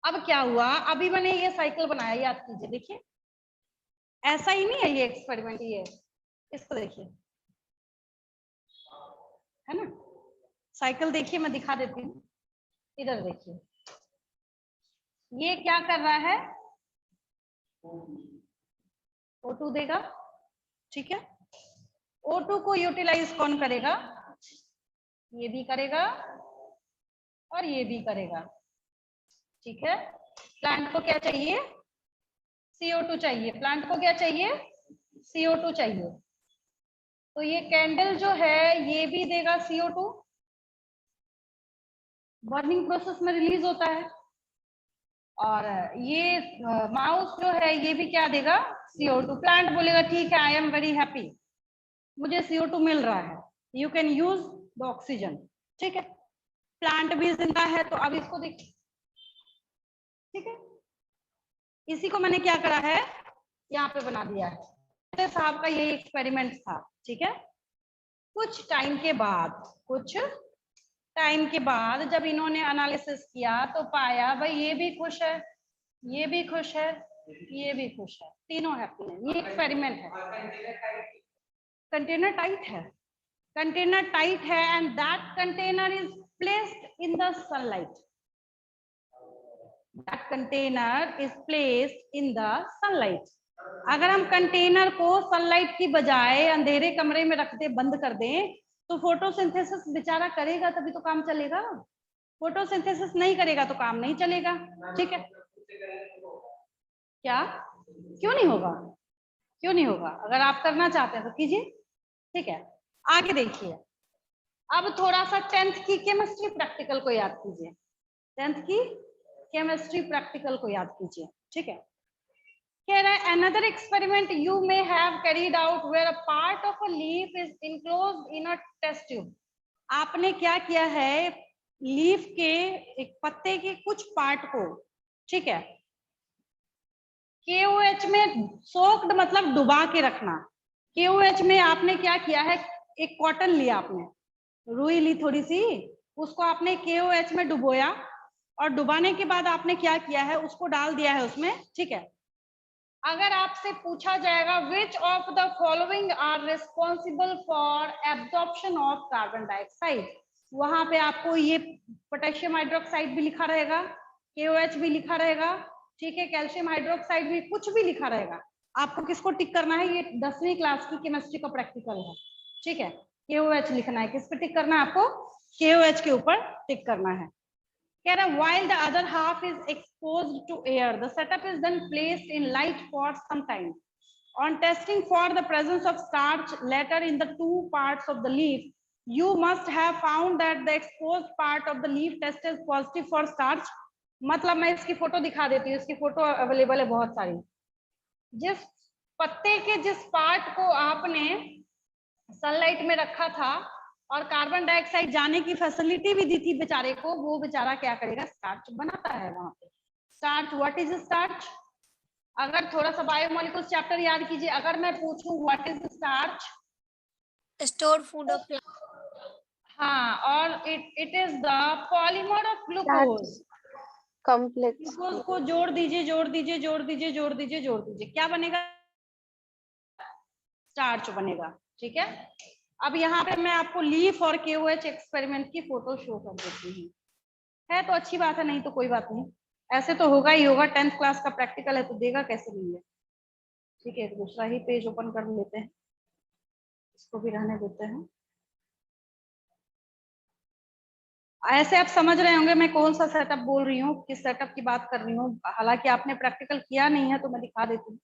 अब क्या हुआ? अभी मैंने ये साइकिल बनाया, याद कीजिए। देखिए ऐसा ही नहीं है ये एक्सपेरिमेंट, ये इसको देखिए, है ना? साइकिल देखिए, मैं दिखा देती हूँ। इधर देखिए, ये क्या कर रहा है? O2 देगा, ठीक है? O2 को यूटिलाइज कौन करेगा? ये भी करेगा और ये भी करेगा। ठीक है, प्लांट को क्या चाहिए? CO2 चाहिए। प्लांट को क्या चाहिए? CO2 चाहिए। तो ये कैंडल जो है ये भी देगा CO2, बर्निंग प्रोसेस में रिलीज होता है। और ये माउस जो है ये भी क्या देगा, CO2। प्लांट बोलेगा ठीक है, आई एम वेरी हैप्पी, मुझे CO2 मिल रहा है, you can use the oxygen. ठीक है, प्लांट भी जिंदा है, तो अब इसको देखिए। ठीक है, इसी को मैंने क्या करा है, यहाँ पे बना दिया है। साहब का यही एक्सपेरिमेंट था। ठीक है, कुछ टाइम के बाद जब इन्होंने एनालिसिस किया तो पाया भाई ये भी खुश है, ये भी खुश है, ये भी खुश है, तीनों हैप्पी है। ये एक्सपेरिमेंट है। कंटेनर टाइट है and that container is placed in the sunlight. That container is placed in the sunlight. अगर हम कंटेनर को सनलाइट की बजाय अंधेरे कमरे में रख दे, बंद कर दें, तो फोटोसिंथेसिस बेचारा करेगा तभी तो काम चलेगा। फोटोसिंथेसिस नहीं करेगा तो काम नहीं चलेगा। ठीक है, क्या क्यों नहीं होगा, क्यों नहीं होगा? अगर आप करना चाहते हैं तो कीजिए। ठीक है, आगे देखिए। अब थोड़ा सा 10th की केमिस्ट्री प्रैक्टिकल को याद कीजिए। 10th की केमिस्ट्री प्रैक्टिकल को याद कीजिए। ठीक है, कह रहा है another experiment you may have carried out where a part of a leaf is enclosed in a test tube। आपने क्या किया है, लीफ के एक पत्ते के कुछ पार्ट को, ठीक है, KOH में सोक्ड मतलब डुबा के रखना। KOH में आपने क्या किया है, एक कॉटन लिया, आपने रुई ली थोड़ी सी, उसको आपने KOH में डुबोया और डुबाने के बाद आपने क्या किया है, उसको डाल दिया है उसमें। ठीक है, अगर आपसे पूछा जाएगा which of the following are responsible for absorption of carbon dioxide, वहां पे आपको ये पोटेशियम हाइड्रोक्साइड भी लिखा रहेगा, KOH भी लिखा रहेगा, ठीक है, कैल्शियम हाइड्रोक्साइड भी, कुछ भी लिखा रहेगा। आपको किसको टिक करना है, ये 10वीं क्लास की केमिस्ट्री का प्रैक्टिकल है। ठीक है, KOH लिखना है, किस पे टिक करना है आपको, KOH के ऊपर टिक करना है। कह रहा है while the other half is exposed to air, the setup is then placed in light for some time. On testing for the presence of starch later in the two parts of the leaf, you must have found that the exposed part of the leaf tested positive for starch। मतलब मैं इसकी photo दिखा देती हूँ, इसकी photo available है बहुत सारी। जिस पत्ते के जिस पार्ट को आपने सनलाइट में रखा था और कार्बन डाइऑक्साइड जाने की फैसिलिटी भी दी थी बेचारे को, वो बेचारा क्या करेगा, स्टार्च बनाता है वहां पे। Starch, what is starch? अगर थोड़ा सा बायोमोलिक्यूल्स चैप्टर याद कीजिए, अगर मैं पूछूं what is starch, store food of हाँ, और it is the polymer of glucose. Complex glucose को जोड़ दीजिए, जोड़ दीजिए, जोड़ दीजिए, जोड़ दीजिए, जोड़ दीजिए, क्या बनेगा, स्टार्च बनेगा। ठीक है, अब यहाँ पे मैं आपको लीफ और KOH एक्सपेरिमेंट की फोटो शो कर देती हूँ। है तो अच्छी बात है, नहीं तो कोई बात नहीं, ऐसे तो होगा ही होगा, 10th क्लास का प्रैक्टिकल है तो देगा कैसे नहीं है। ठीक है, दूसरा ही पेज ओपन कर लेते हैं, इसको भी रहने देते हैं। ऐसे आप समझ रहे होंगे मैं कौन सा सेटअप बोल रही हूँ, किस सेटअप की बात कर रही हूँ। हालांकि आपने प्रैक्टिकल किया नहीं है तो मैं दिखा देती हूँ।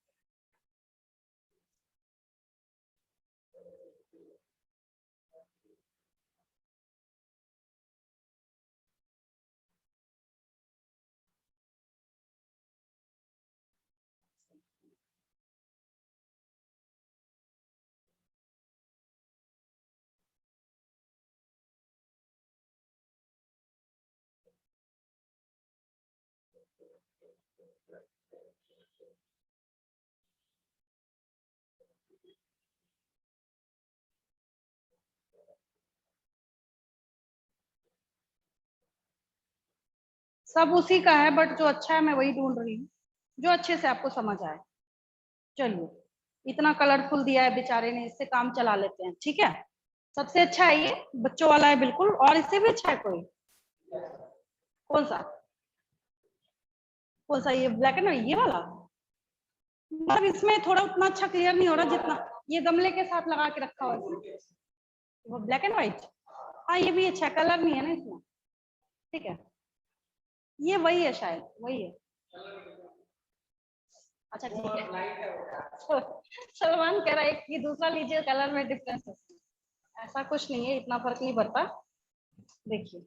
सब उसी का है, बट जो अच्छा है मैं वही ढूंढ रही हूँ, जो अच्छे से आपको समझ आए। चलिए, इतना कलरफुल दिया है बेचारे ने, इससे काम चला लेते हैं। ठीक है, सबसे अच्छा है ये, बच्चों वाला है बिल्कुल, और इससे भी अच्छा है कोई? कौन सा, कौन सा? ये ब्लैक एंड व्हाइट, ये वाला? मतलब इसमें थोड़ा उतना अच्छा क्लियर नहीं हो रहा जितना ये गमले के साथ लगा के रखा हुआ है, वो ब्लैक एंड व्हाइट। हाँ, ये भी अच्छा, कलर नहीं है ना इसमें। ठीक है, ये वही है, शायद वही है। अच्छा ठीक है, सलमान कह रहा है कि दूसरा लीजिए, कलर में डिफरेंस है। ऐसा कुछ नहीं है, इतना फर्क नहीं पड़ता। देखिए,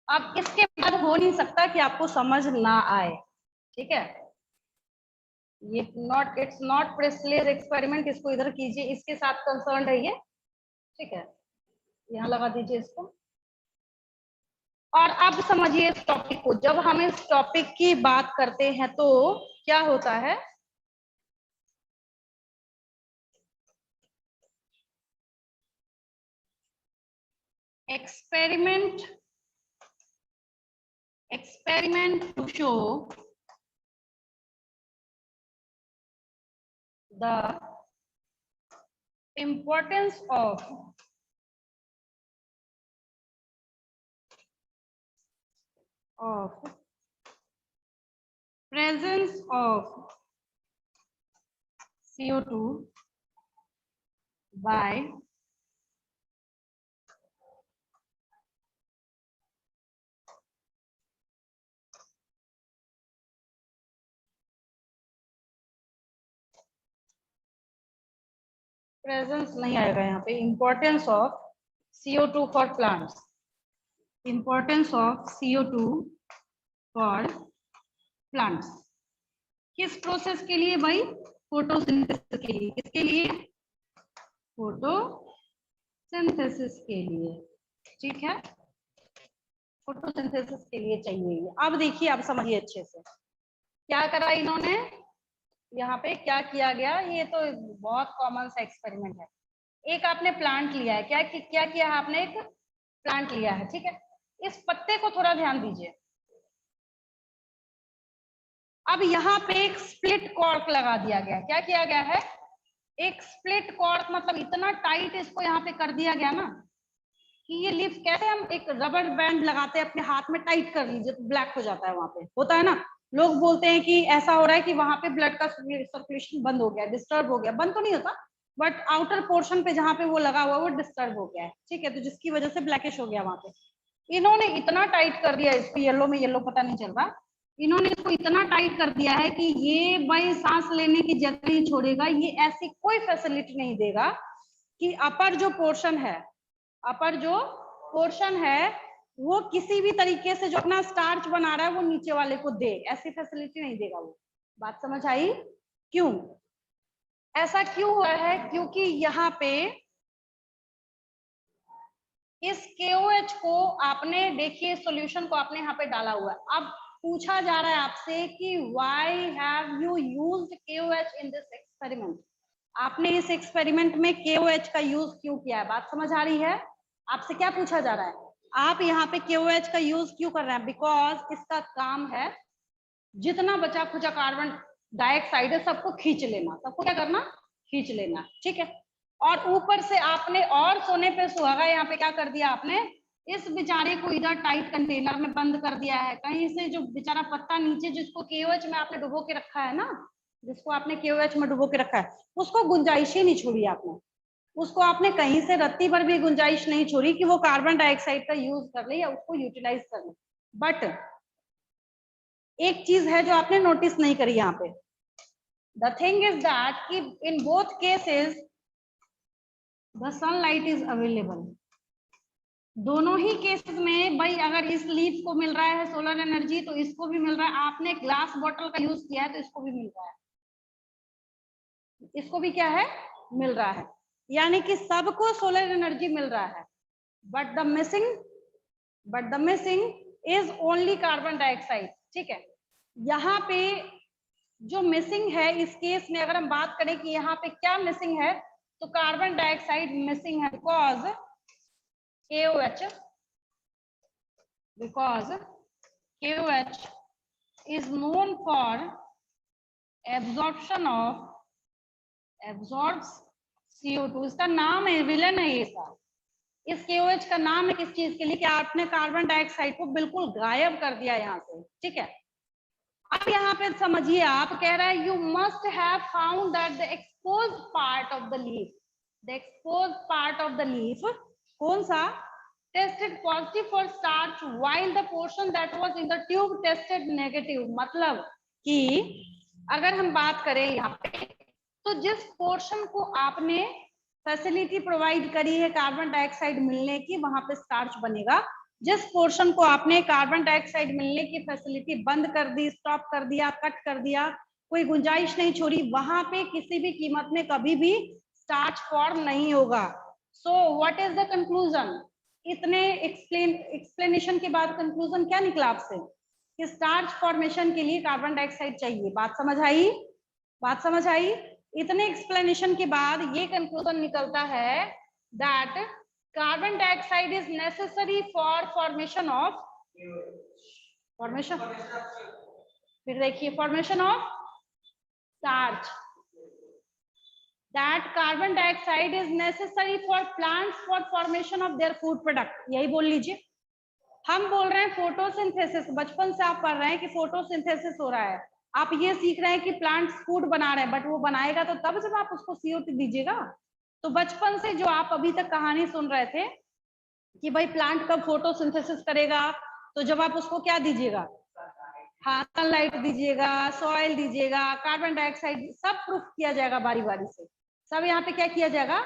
अब इसके बाद हो नहीं सकता कि आपको समझ ना आए, ठीक है। ये इट्स नॉट प्रेसलेस एक्सपेरिमेंट, इसको इधर कीजिए, इसके साथ कंसर्न रहिए, ठीक है। यहाँ लगा दीजिए इसको। और अब समझिए इस टॉपिक को, जब हम इस टॉपिक की बात करते हैं तो क्या होता है, experiment to show the importance of presence of CO2 by presence नहीं आएगा यहाँ पे, importance of CO2 for plants, importance of CO2 for plants. किस प्रोसेस के लिए भाई? फोटोसिंथेसिस के लिए। किसके लिए? फोटोसिंथेसिस के लिए, ठीक है। फोटोसिंथेसिस के लिए चाहिए ये। अब देखिए, अब समझिए अच्छे से क्या करा इन्होंने, यहाँ पे क्या किया गया। ये तो बहुत कॉमन सा एक्सपेरिमेंट है। एक आपने प्लांट लिया है, क्या किया है आपने? एक प्लांट लिया है, ठीक है। इस पत्ते को थोड़ा ध्यान दीजिए। अब यहाँ पे एक स्प्लिट कॉर्क लगा दिया गया। क्या किया गया है? एक स्प्लिट कॉर्क, मतलब इतना टाइट इसको यहाँ पे कर दिया गया ना कि ये लीफ, कैसे हम एक रबर बैंड लगाते हैं अपने हाथ में, टाइट कर लीजिए तो ब्लैक हो जाता है, वहां पे होता है ना। लोग बोलते हैं कि ऐसा हो रहा है कि वहां पे ब्लड का सर्कुलेशन बंद हो गया, डिस्टर्ब हो गया। बंद तो नहीं होता, बट आउटर पोर्शन पे जहाँ पे वो लगा हुआ है वो डिस्टर्ब हो गया है, ठीक है। तो जिसकी वजह से ब्लैकिश हो गया वहां पे। इन्होंने इतना टाइट कर दिया इसको, येलो में येलो पता नहीं चल रहा, इन्होंने इसको इतना टाइट कर दिया है कि ये भाई सांस लेने की जगह नहीं छोड़ेगा। ये ऐसी कोई फैसिलिटी नहीं देगा कि अपर जो पोर्शन है वो किसी भी तरीके से जो अपना स्टार्च बना रहा है वो नीचे वाले को दे, ऐसी फैसिलिटी नहीं देगा वो। बात समझ आई? क्यों ऐसा क्यों हुआ है? क्योंकि यहाँ पे इस KOH को आपने, देखिए सॉल्यूशन को आपने यहाँ पे डाला हुआ है। अब पूछा जा रहा है आपसे कि why have you used KOH in this experiment. आपने इस एक्सपेरिमेंट में KOH का यूज क्यों किया है? बात समझ आ रही है? आपसे क्या पूछा जा रहा है, आप यहाँ पे KOH का यूज क्यों कर रहे हैं? बिकॉज इसका काम है जितना बचा खुचा कार्बन डाइऑक्साइड है सबको खींच लेना। सबको क्या करना? खींच लेना, ठीक है। और ऊपर से आपने और सोने पे सुहागा यहाँ पे क्या कर दिया आपने? इस बेचारे को इधर टाइट कंटेनर में बंद कर दिया है। कहीं से जो बेचारा पत्ता नीचे जिसको KOH में आपने डुबो के रखा है ना, जिसको आपने KOH में डुबो के रखा है, उसको गुंजाइश ही नहीं छोड़ी आपने। उसको आपने कहीं से रत्ती भर भी गुंजाइश नहीं छोड़ी कि वो कार्बन डाइऑक्साइड का यूज कर ले या उसको यूटिलाइज कर ले। बट एक चीज है जो आपने नोटिस नहीं करी यहाँ पे, द थिंग इज दैट कि in both cases the sunlight is available. दोनों ही केसेस में भाई अगर इस लीफ को मिल रहा है सोलर एनर्जी तो इसको भी मिल रहा है। आपने ग्लास बॉटल का यूज किया है तो इसको भी मिल रहा है, इसको भी क्या है? मिल रहा है। यानी कि सबको सोलर एनर्जी मिल रहा है, but the missing is only carbon dioxide, ठीक है। यहाँ पे जो मिसिंग है इस केस में, अगर हम बात करें कि यहाँ पे क्या मिसिंग है, तो कार्बन डाइऑक्साइड मिसिंग है। because KOH is known for absorbs CO2। इसका नाम है, विलन है ये सब। इस KOH का नाम है किस चीज के लिए? कि आपने कार्बन डाइऑक्साइड को बिल्कुल गायब कर दिया यहाँ से, ठीक है। अब यहाँ पे समझिए, आप कह रहा है you must have found that the exposed part of the leaf, कौन सा? Tested positive for starch while the portion that was in the tube tested negative. मतलब कि अगर हम बात करें यहाँ पे, तो जिस पोर्शन को आपने फैसिलिटी प्रोवाइड करी है कार्बन डाइऑक्साइड मिलने की, वहां पे स्टार्च बनेगा। जिस पोर्शन को आपने कार्बन डाइऑक्साइड मिलने की फैसिलिटी बंद कर दी, स्टॉप कर दिया, कट कर दिया, कोई गुंजाइश नहीं छोड़ी, वहां पे किसी भी कीमत में कभी भी स्टार्च फॉर्म नहीं होगा। So what is the conclusion? इतने एक्सप्लेनेशन के बाद कंक्लूजन क्या निकला आपसे? कि स्टार्च फॉर्मेशन के लिए कार्बन डाइऑक्साइड चाहिए। बात समझ आई? बात समझ आई? इतने एक्सप्लेनेशन के बाद ये कंक्लूजन निकलता है that carbon dioxide is necessary for formation of फिर देखिए formation of starch, that carbon dioxide is necessary for plants for formation of their food product। यही बोल लीजिए। हम बोल रहे हैं फोटोसिंथेसिस, बचपन से आप पढ़ रहे हैं कि फोटोसिंथेसिस हो रहा है, आप ये सीख रहे हैं कि प्लांट्स फूड बना रहे हैं, बट वो बनाएगा तो तब जब आप उसको CO2 दीजिएगा। तो बचपन से जो आप अभी तक कहानी सुन रहे थे कि भाई प्लांट कब फोटोसिंथेसिस करेगा, तो जब आप उसको क्या दीजिएगा, हाँ सनलाइट दीजिएगा, सॉइल दीजिएगा, कार्बन डाइऑक्साइड, सब प्रूफ किया जाएगा बारी बारी से। सब यहाँ पे क्या किया जाएगा,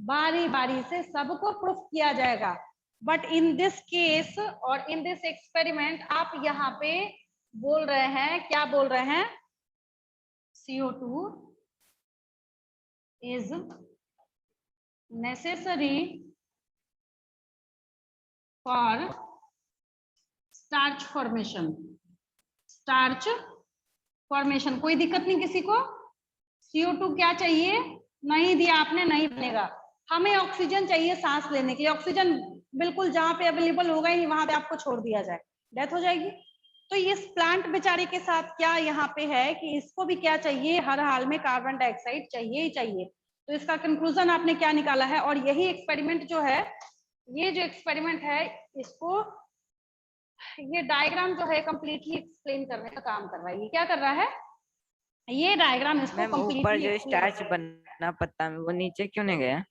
बारी बारी से सबको प्रूफ किया जाएगा। बट इन दिस केस और इन दिस एक्सपेरिमेंट आप यहाँ पे बोल रहे हैं, क्या बोल रहे हैं, CO2 is necessary for starch formation. Starch formation, कोई दिक्कत नहीं किसी को? CO2 क्या चाहिए, नहीं दिया आपने, नहीं बनेगा। हमें ऑक्सीजन चाहिए सांस लेने के लिए, ऑक्सीजन बिल्कुल जहां पे अवेलेबल होगा ही वहां पे आपको छोड़ दिया जाए, डेथ हो जाएगी। तो इस प्लांट बेचारे के साथ क्या यहाँ पे है कि इसको भी क्या चाहिए, हर हाल में कार्बन डाइऑक्साइड चाहिए ही चाहिए। तो इसका कंक्लूजन आपने क्या निकाला है? और यही एक्सपेरिमेंट जो है, ये जो एक्सपेरिमेंट है, इसको ये डायग्राम जो है कंप्लीटली एक्सप्लेन करने का काम कर रहा है। ये क्या कर रहा है, ये डायग्राम इसको मैम ऊपर कंप्लीटली जो स्टार्च बना पत्ता में, वो नीचे क्यों नहीं गया?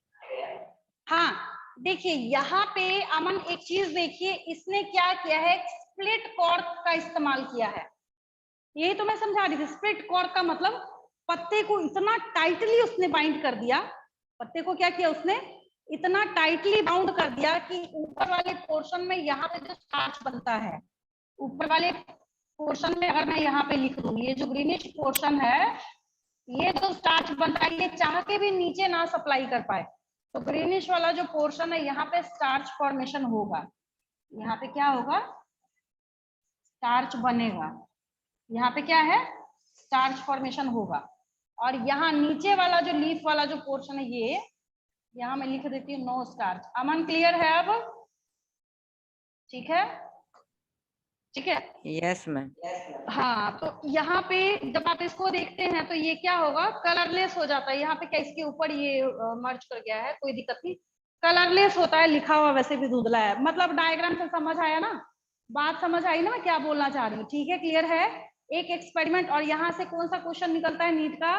हाँ देखिए यहाँ पे अमन एक चीज देखिए, इसने क्या किया है, स्प्लिट कॉर्क का इस्तेमाल किया है। यही तो मैं समझा रही थी, स्प्लिट कॉर्क का मतलब पत्ते को इतना टाइटली उसने बाइंड कर दिया, पत्ते को क्या किया उसने, इतना टाइटली बाउंड कर दिया कि ऊपर वाले पोर्शन में यहाँ पे जो स्टार्च बनता है, ऊपर वाले पोर्शन में अगर मैं यहाँ पे लिख दूं, ये जो ग्रीनिश पोर्शन है, ये जो स्टार्च बनता है, ये चाह के भी नीचे ना सप्लाई कर पाए, तो ग्रीनिश वाला जो पोर्शन है यहाँ पे स्टार्च फॉर्मेशन होगा। यहाँ पे क्या होगा, स्टार्च बनेगा। यहाँ पे क्या है, स्टार्च फॉर्मेशन होगा। और यहाँ नीचे वाला जो लीफ वाला जो पोर्शन है, ये यहाँ मैं लिख देती हूँ नो स्टार्च। अमन क्लियर है अब? ठीक है, ठीक है। Yes ma'am. हाँ तो यहाँ पे जब आप इसको देखते हैं तो ये क्या होगा, कलरलेस हो जाता है। यहाँ पे क्या इसके ऊपर ये मर्ज कर गया है, कोई दिक्कत नहीं, कलरलेस होता है, लिखा हुआ वैसे भी धुंधला है। मतलब डायग्राम से समझ आया ना, बात समझ आई ना मैं क्या बोलना चाह रही हूँ? ठीक है, क्लियर है। एक एक्सपेरिमेंट, और यहाँ से कौन सा क्वेश्चन निकलता है नीट का,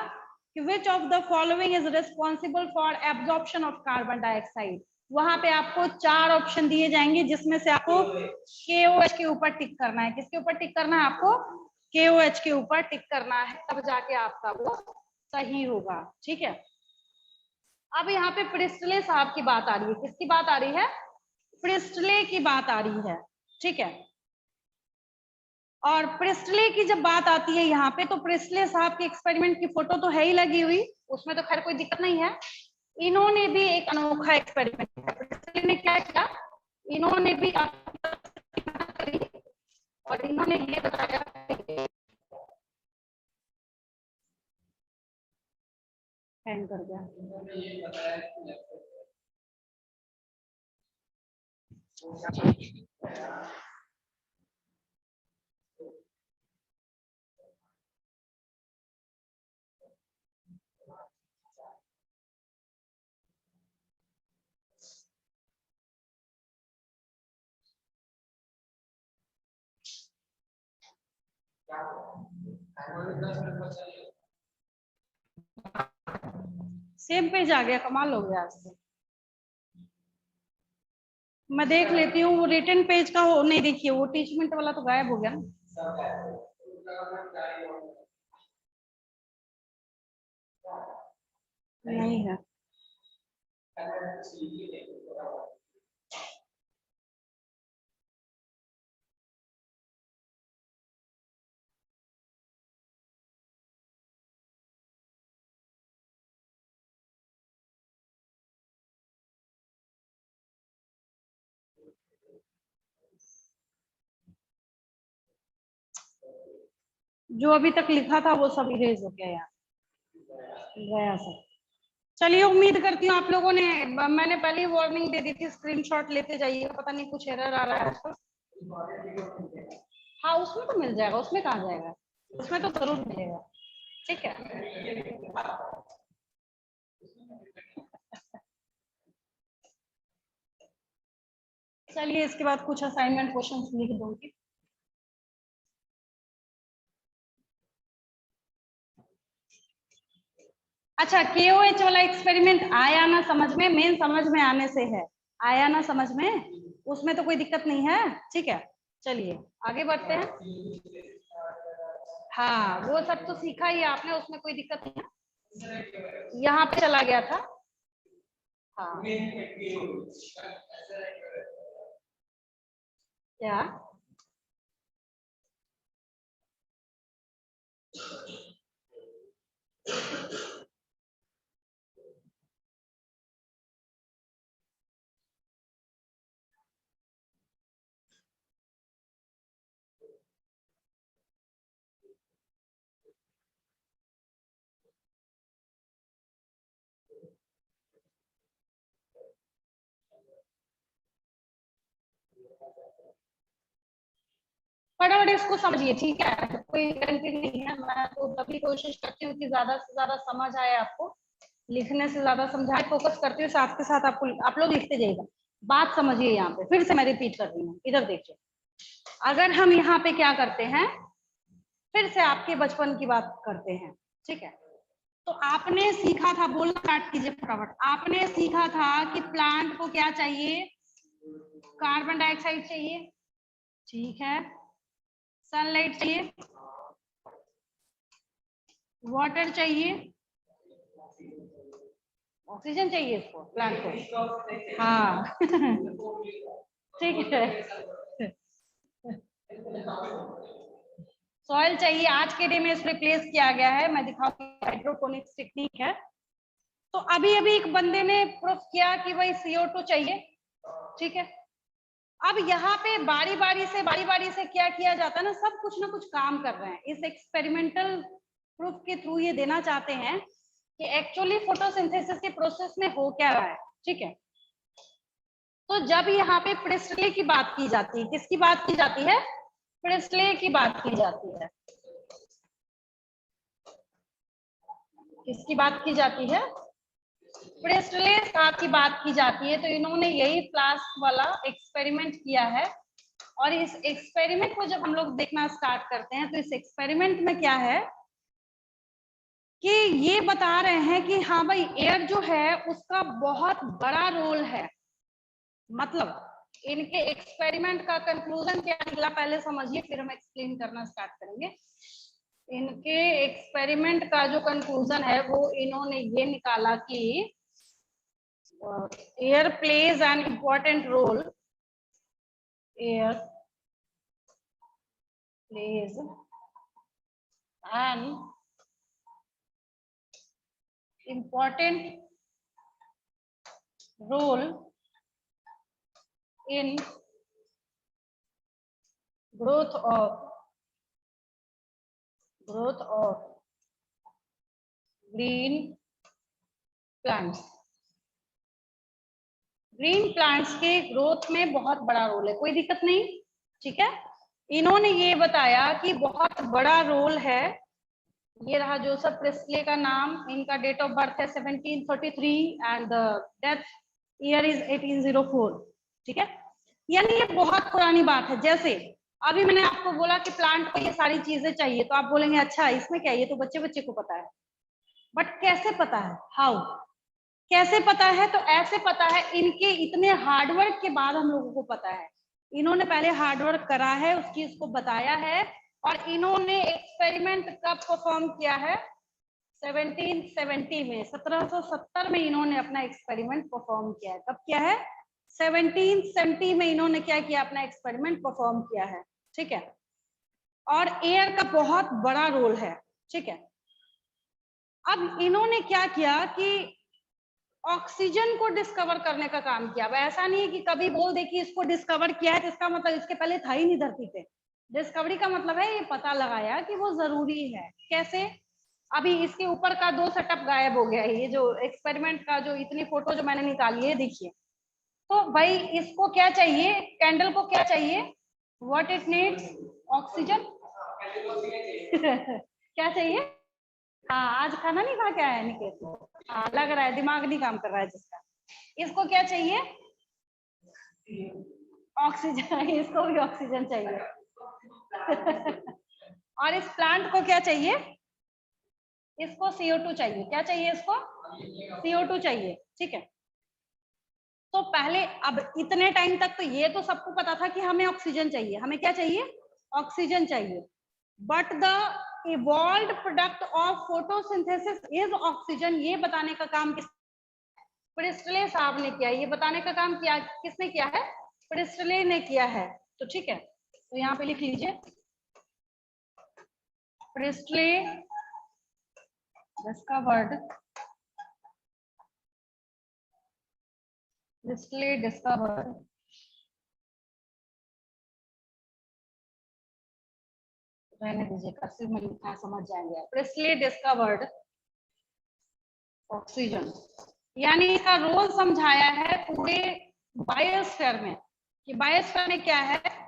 कि विच of the following is responsible for absorption of carbon dioxide. वहां पे आपको 4 ऑप्शन दिए जाएंगे, जिसमें से आपको KOH के ऊपर टिक करना है। किसके ऊपर टिक करना है आपको? KOH के ऊपर टिक करना है, तब जाके आपका वो सही होगा। ठीक है, अब यहाँ पे प्रिस्टले साहब की बात आ रही है। किसकी बात आ रही है? प्रिस्टले की बात आ रही है। ठीक है, और प्रिस्टले की जब बात आती है यहाँ पे, तो प्रिस्टले साहब के एक्सपेरिमेंट की फोटो तो है ही लगी हुई, उसमें तो खैर कोई दिक्कत नहीं है। इन्होंने भी एक अनोखा एक्सपेरिमेंट किया। प्रिस्टले ने क्या किया, इन्होंने भी करी, और इन्होंने ये बताया, हैंग कर गया, सेम पेज आ गया, कमाल हो गया आज से। मैं देख लेती हूँ वो रिटन पेज का हो, नहीं देखिए वो टीचमेंट वाला तो गायब हो गया ना, नहीं है। जो अभी तक लिखा था वो सब इरेज हो गया यार, गया सब। चलिए उम्मीद करती हूँ आप लोगों ने, मैंने पहले ही वार्निंग दे दी थी, स्क्रीनशॉट लेते जाइएगा, पता नहीं कुछ एरर आ रहा है आपका। हाँ उसमें तो मिल जाएगा, उसमें कहाँ जाएगा, उसमें तो जरूर मिलेगा, ठीक है। चलिए इसके बाद कुछ असाइनमेंट क्वेश्चंस लिख दूंगी। अच्छा KOH वाला एक्सपेरिमेंट आया ना समझ में, मेन समझ में आने से है, आया ना समझ में, उसमें तो कोई दिक्कत नहीं है, ठीक है। चलिए आगे बढ़ते हैं। हाँ वो सब तो सीखा ही आपने, उसमें कोई दिक्कत नहीं है। यहाँ पे चला गया था, हाँ क्या फटाफट इसको समझिए, ठीक है, कोई गारंटी नहीं है। मैं तो तभी कोशिश करती हूँ कि ज्यादा से ज्यादा समझ आए आपको, लिखने से ज्यादा समझाए, फोकस करती हूँ, साथ के साथ आपको, आप लोग लिखते जाइएगा। बात समझिए, यहाँ पे फिर से मैं रिपीट कर रही हूँ, इधर देखिए। अगर हम यहाँ पे क्या करते हैं, फिर से आपके बचपन की बात करते हैं, ठीक है। तो आपने सीखा था, बोलना स्टार्ट कीजिए फटाफट। आपने सीखा था कि प्लांट को क्या चाहिए, कार्बन डाइऑक्साइड चाहिए, ठीक है, सनलाइट चाहिए, वाटर चाहिए, ऑक्सीजन चाहिए इसको, प्लांट को, हाँ ठीक है, सॉइल चाहिए। आज के डे में इस रिप्लेस किया गया है, मैं दिखाऊंगी, हाइड्रोपोनिक्स टेक्निक है। तो अभी अभी एक बंदे ने प्रूफ किया कि भाई CO2 चाहिए, ठीक है। अब यहाँ पे बारी बारी से क्या किया जाता है ना, सब कुछ ना कुछ काम कर रहे हैं। इस एक्सपेरिमेंटल प्रूफ के थ्रू ये देना चाहते हैं कि एक्चुअली फोटोसिंथेसिस के प्रोसेस में हो क्या रहा है, ठीक है। तो जब यहाँ पे प्रिस्टले की बात की जाती है, किसकी बात की जाती है, प्रिस्टले की बात की जाती है, किसकी बात की जाती है, प्रिस्टले की बात की जाती है। तो इन्होंने यही फ्लास्क वाला एक्सपेरिमेंट किया है, और इस एक्सपेरिमेंट को जब हम लोग देखना स्टार्ट करते हैं, तो इस एक्सपेरिमेंट में क्या है कि ये बता रहे हैं कि हाँ भाई एयर जो है उसका बहुत बड़ा रोल है। मतलब इनके एक्सपेरिमेंट का कंक्लूजन क्या निकला, पहले समझिए, फिर हम एक्सप्लेन करना स्टार्ट करेंगे। इनके एक्सपेरिमेंट का जो कंक्लूजन है वो इन्होंने ये निकाला कि air plays an important role, air plays an important role in growth of green plants। Green plants के ग्रोथ में बहुत बड़ा रोल है, कोई दिक्कत नहीं, ठीक है। इन्होंने ये बताया कि बहुत बड़ा रोल है। ये रहा जोसेफ प्रिस्टले का नाम, इनका डेट ऑफ बर्थ है 1733 एंड डेथ ईयर इज 1804, ठीक है। यानी ये बहुत पुरानी बात है। जैसे अभी मैंने आपको बोला कि प्लांट को ये सारी चीजें चाहिए, तो आप बोलेंगे अच्छा इसमें क्या, ये तो बच्चे बच्चे को पता है, बट कैसे पता है, हाउ, कैसे पता है, तो ऐसे पता है, इनके इतने हार्डवर्क के बाद हम लोगों को पता है। इन्होंने पहले हार्डवर्क करा है, उसकी इसको बताया है, और इन्होंने एक्सपेरिमेंट कब परफॉर्म किया है, 1770 में, 1770 में इन्होंने अपना एक्सपेरिमेंट परफॉर्म किया है। कब किया है, 1770 में इन्होंने क्या किया, अपना एक्सपेरिमेंट परफॉर्म किया है, ठीक है। और एयर का बहुत बड़ा रोल है, ठीक है। अब इन्होंने क्या किया कि ऑक्सीजन को डिस्कवर करने का काम किया। अब ऐसा नहीं है कि कभी बोल दे कि इसको डिस्कवर किया है तो इसका मतलब इसके पहले था ही नहीं धरती पे, डिस्कवरी का मतलब है ये पता लगाया कि वो जरूरी है। कैसे? अभी इसके ऊपर का 2 सेटअप गायब हो गया है, ये जो एक्सपेरिमेंट का जो इतनी फोटो जो मैंने निकाली है देखिए। तो भाई इसको क्या चाहिए, कैंडल को क्या चाहिए, व्हाट इट नीड्स, ऑक्सीजन। क्या चाहिए? हाँ, आज खाना नहीं खा के आया निकेत। हाँ, लग रहा है दिमाग नहीं काम कर रहा है जिसका। इसको क्या चाहिए? ऑक्सीजन। इसको भी ऑक्सीजन चाहिए। और इस प्लांट को क्या चाहिए? इसको CO2 चाहिए। क्या चाहिए इसको? CO2 चाहिए। ठीक है। तो पहले, अब इतने टाइम तक तो ये तो सबको पता था कि हमें ऑक्सीजन चाहिए। हमें क्या चाहिए? ऑक्सीजन चाहिए। But the evolved product of photosynthesis is oxygen, ये बताने का काम प्रिस्टले साहब ने किया। ये बताने का काम किया किसने किया है? प्रिस्टले ने किया है। तो ठीक है, तो यहाँ पे लिख लीजिए, प्रिस्टले discovered रहने दीजिए, कर्सिव में लिखा है, समझ जाएंगे। प्रिस्टले डिस्कवर्ड ऑक्सीजन, यानी इसका रोल समझाया है पूरे बायोस्फीयर में कि बायोस्फीयर में क्या है।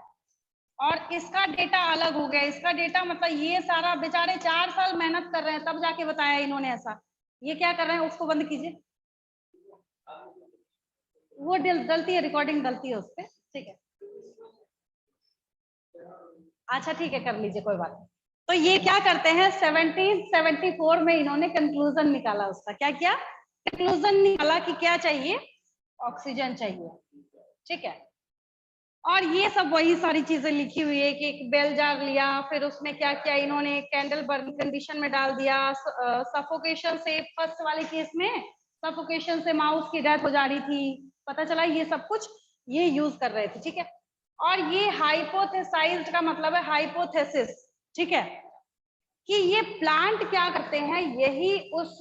और इसका डेटा अलग हो गया। इसका डेटा मतलब ये सारा बेचारे 4 साल मेहनत कर रहे हैं तब जाके बताया इन्होंने ऐसा। ये क्या कर रहे हैं, उसको बंद कीजिए, वो डलती है, रिकॉर्डिंग डलती है उस पर। ठीक है, अच्छा ठीक है, कर लीजिए, कोई बात नहीं। तो ये क्या करते हैं, 1774 में इन्होंने कंक्लूजन निकाला। उसका क्या किया? कंक्लूजन निकाला कि क्या चाहिए? ऑक्सीजन चाहिए। ठीक है। और ये सब वही सारी चीजें लिखी हुई है कि एक बेल जार लिया, फिर उसमें क्या किया इन्होंने, कैंडल बर्निंग कंडीशन में डाल दिया, सफोकेशन से, फर्स्ट वाले केस में सफोकेशन से माउस की डेथ हो जा रही थी, पता चला ये सब कुछ ये यूज कर रहे थे। ठीक है। और ये हाइपोथेसाइज्ड का मतलब है हाइपोथेसिस। ठीक है, कि ये प्लांट क्या करते हैं, यही उस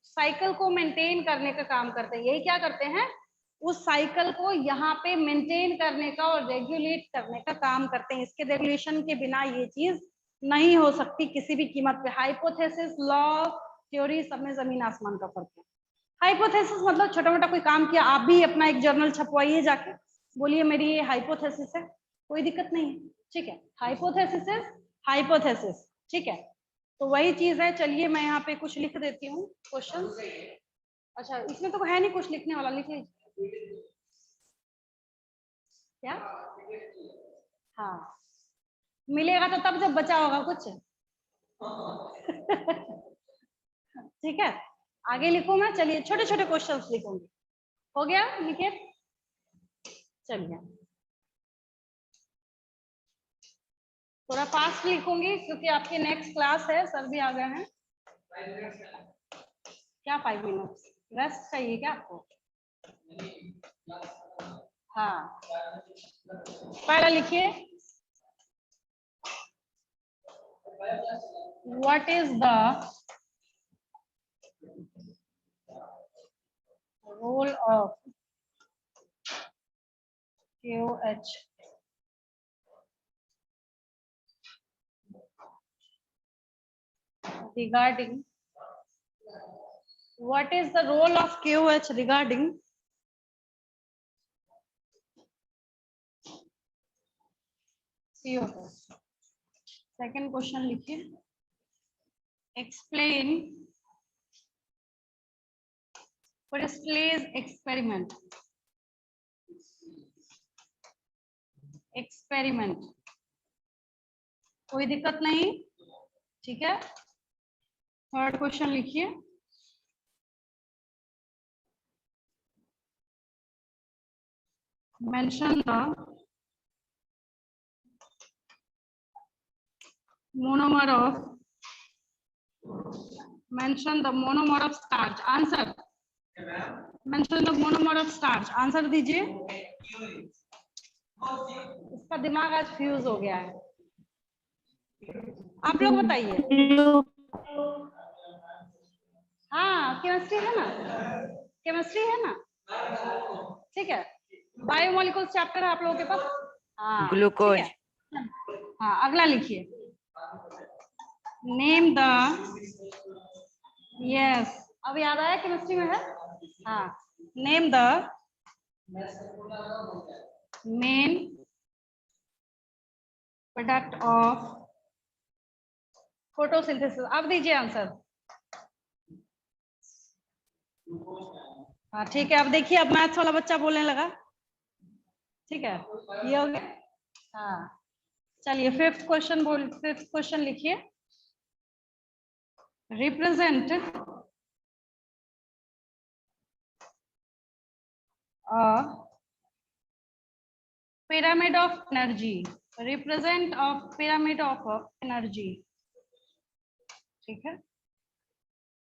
साइकिल को मेंटेन करने का काम करते हैं। यही क्या करते हैं, उस साइकिल को यहाँ पे मेंटेन करने का और रेगुलेट करने का काम करते हैं। इसके रेगुलेशन के बिना ये चीज नहीं हो सकती किसी भी कीमत पे। हाइपोथेसिस, लॉ, थ्योरी, सब में जमीन आसमान का फर्क है। हाइपोथेसिस मतलब छोटा मोटा कोई काम किया, आप भी अपना एक जर्नल छपवाइए जाके, बोलिए मेरी ये हाइपोथेसिस है, कोई दिक्कत नहीं है। ठीक है, हाइपोथेसिस इज हाइपोथेसिस। ठीक है, तो वही चीज है। चलिए मैं यहाँ पे कुछ लिख देती हूँ क्वेश्चन। अच्छा, इसमें तो है नहीं कुछ लिखने वाला, लिख लीजिए। क्या? हाँ, मिलेगा तो तब जब बचा होगा कुछ। ठीक है, आगे लिखूं मैं। चलिए छोटे छोटे क्वेश्चंस लिखूंगी। हो गया निकेत? चलिए थोड़ा फास्ट लिखूंगी क्योंकि आपकी नेक्स्ट क्लास है, सर भी आ गए हैं। क्या 5 मिनट रेस्ट चाहिए क्या आपको? हाँ, पहला लिखिए, what is the role of KOH regarding, what is the role of KOH regarding CO2? Second question लिखिए, एक्सप्लेन प्रिस्टलेज एक्सपेरिमेंट। एक्सपेरिमेंट कोई दिक्कत नहीं। ठीक है, थर्ड क्वेश्चन लिखिए, mention the monomer of, mention the monomer of starch। Answer, mention the monomer of starch। Answer दीजिए। इसका दिमाग आज फ्यूज हो गया है। आप लोग बताइए। हाँ, केमिस्ट्री है ना, केमिस्ट्री है ना। ठीक है, बायोमोलिकुल्स चैप्टर है आप लोगों के पास। हाँ, ग्लूकोज। ठीक है। हाँ अगला लिखिए, नेम द, यस अब याद आया केमिस्ट्री में है, हाँ name the main product of photosynthesis. अब दीजिए आंसर। हाँ ठीक है, अब देखिए अब मैथ्स वाला बच्चा बोलने लगा, ठीक है ये हो गया। हाँ चलिए फिफ्थ क्वेश्चन लिखिए, represent pyramid of energy, represent of pyramid of energy, ठीक है।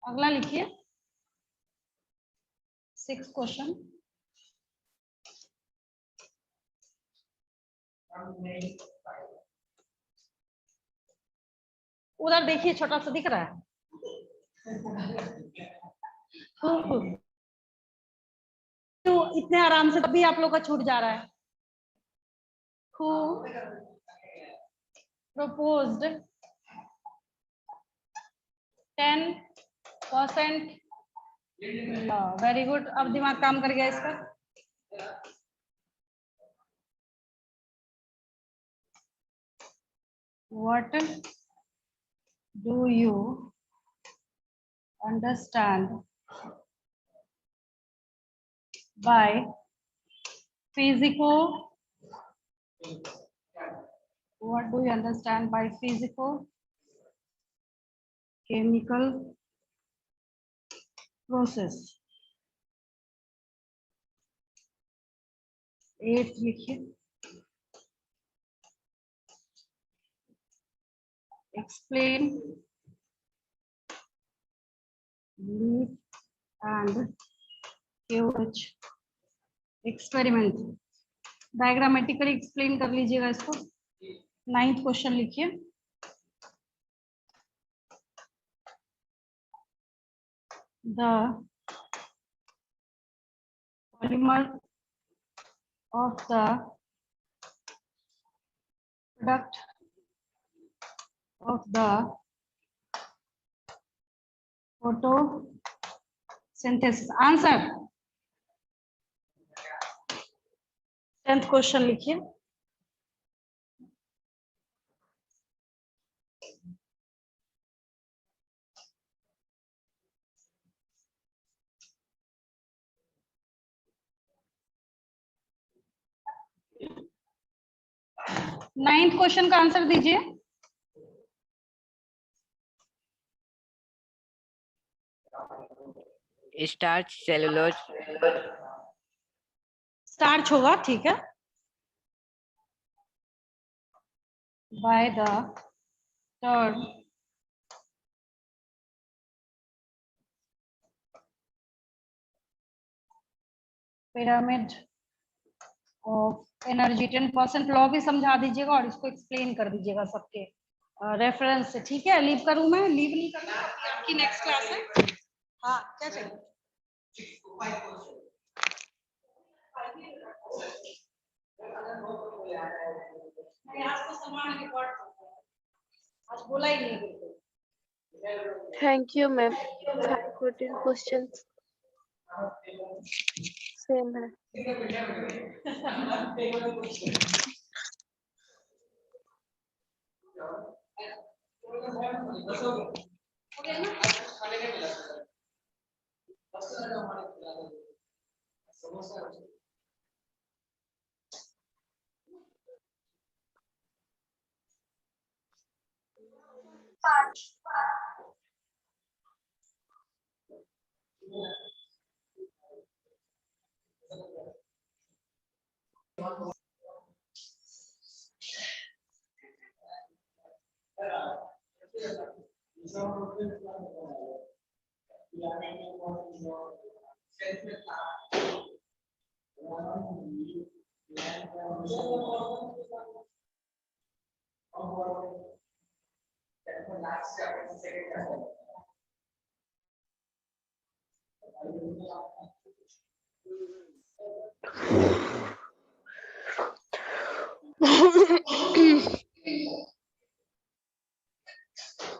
अगला लिखिए, सिक्स्थ क्वेश्चन, उधर देखिए छोटा सा दिख रहा है, तो इतने आराम से तभी आप लोग का छूट जा रहा है। Who proposed 10%? वेरी गुड, अब दिमाग काम कर गया इसका। What do you understand by physico? What do you understand by physico-chemical process? 8 लिखिए, explain leaf and QH experiment, diagrammatically explain कर लीजिएगा इसको। 9th क्वेश्चन लिखिए, the polymer of the product of the photosynthesis, answer. 10th question लिखिए, ninth question का answer दीजिए। Starch cellulose, starch होगा, ठीक है। By the term pyramid of energy 10% law भी समझा दीजिएगा और इसको एक्सप्लेन कर दीजिएगा सबके रेफरेंस से, ठीक है। लीव करूं मैं? लीव नहीं करना, आपकी नेक्स्ट क्लास है। हाँ क्या चाहिए? आज तो समान रिकॉर्ड आज बोला ही नहीं बिल्कुल। Thank you, ma'am. 14 questions. Same है।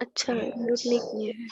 अच्छा म्यूट नहीं किया है।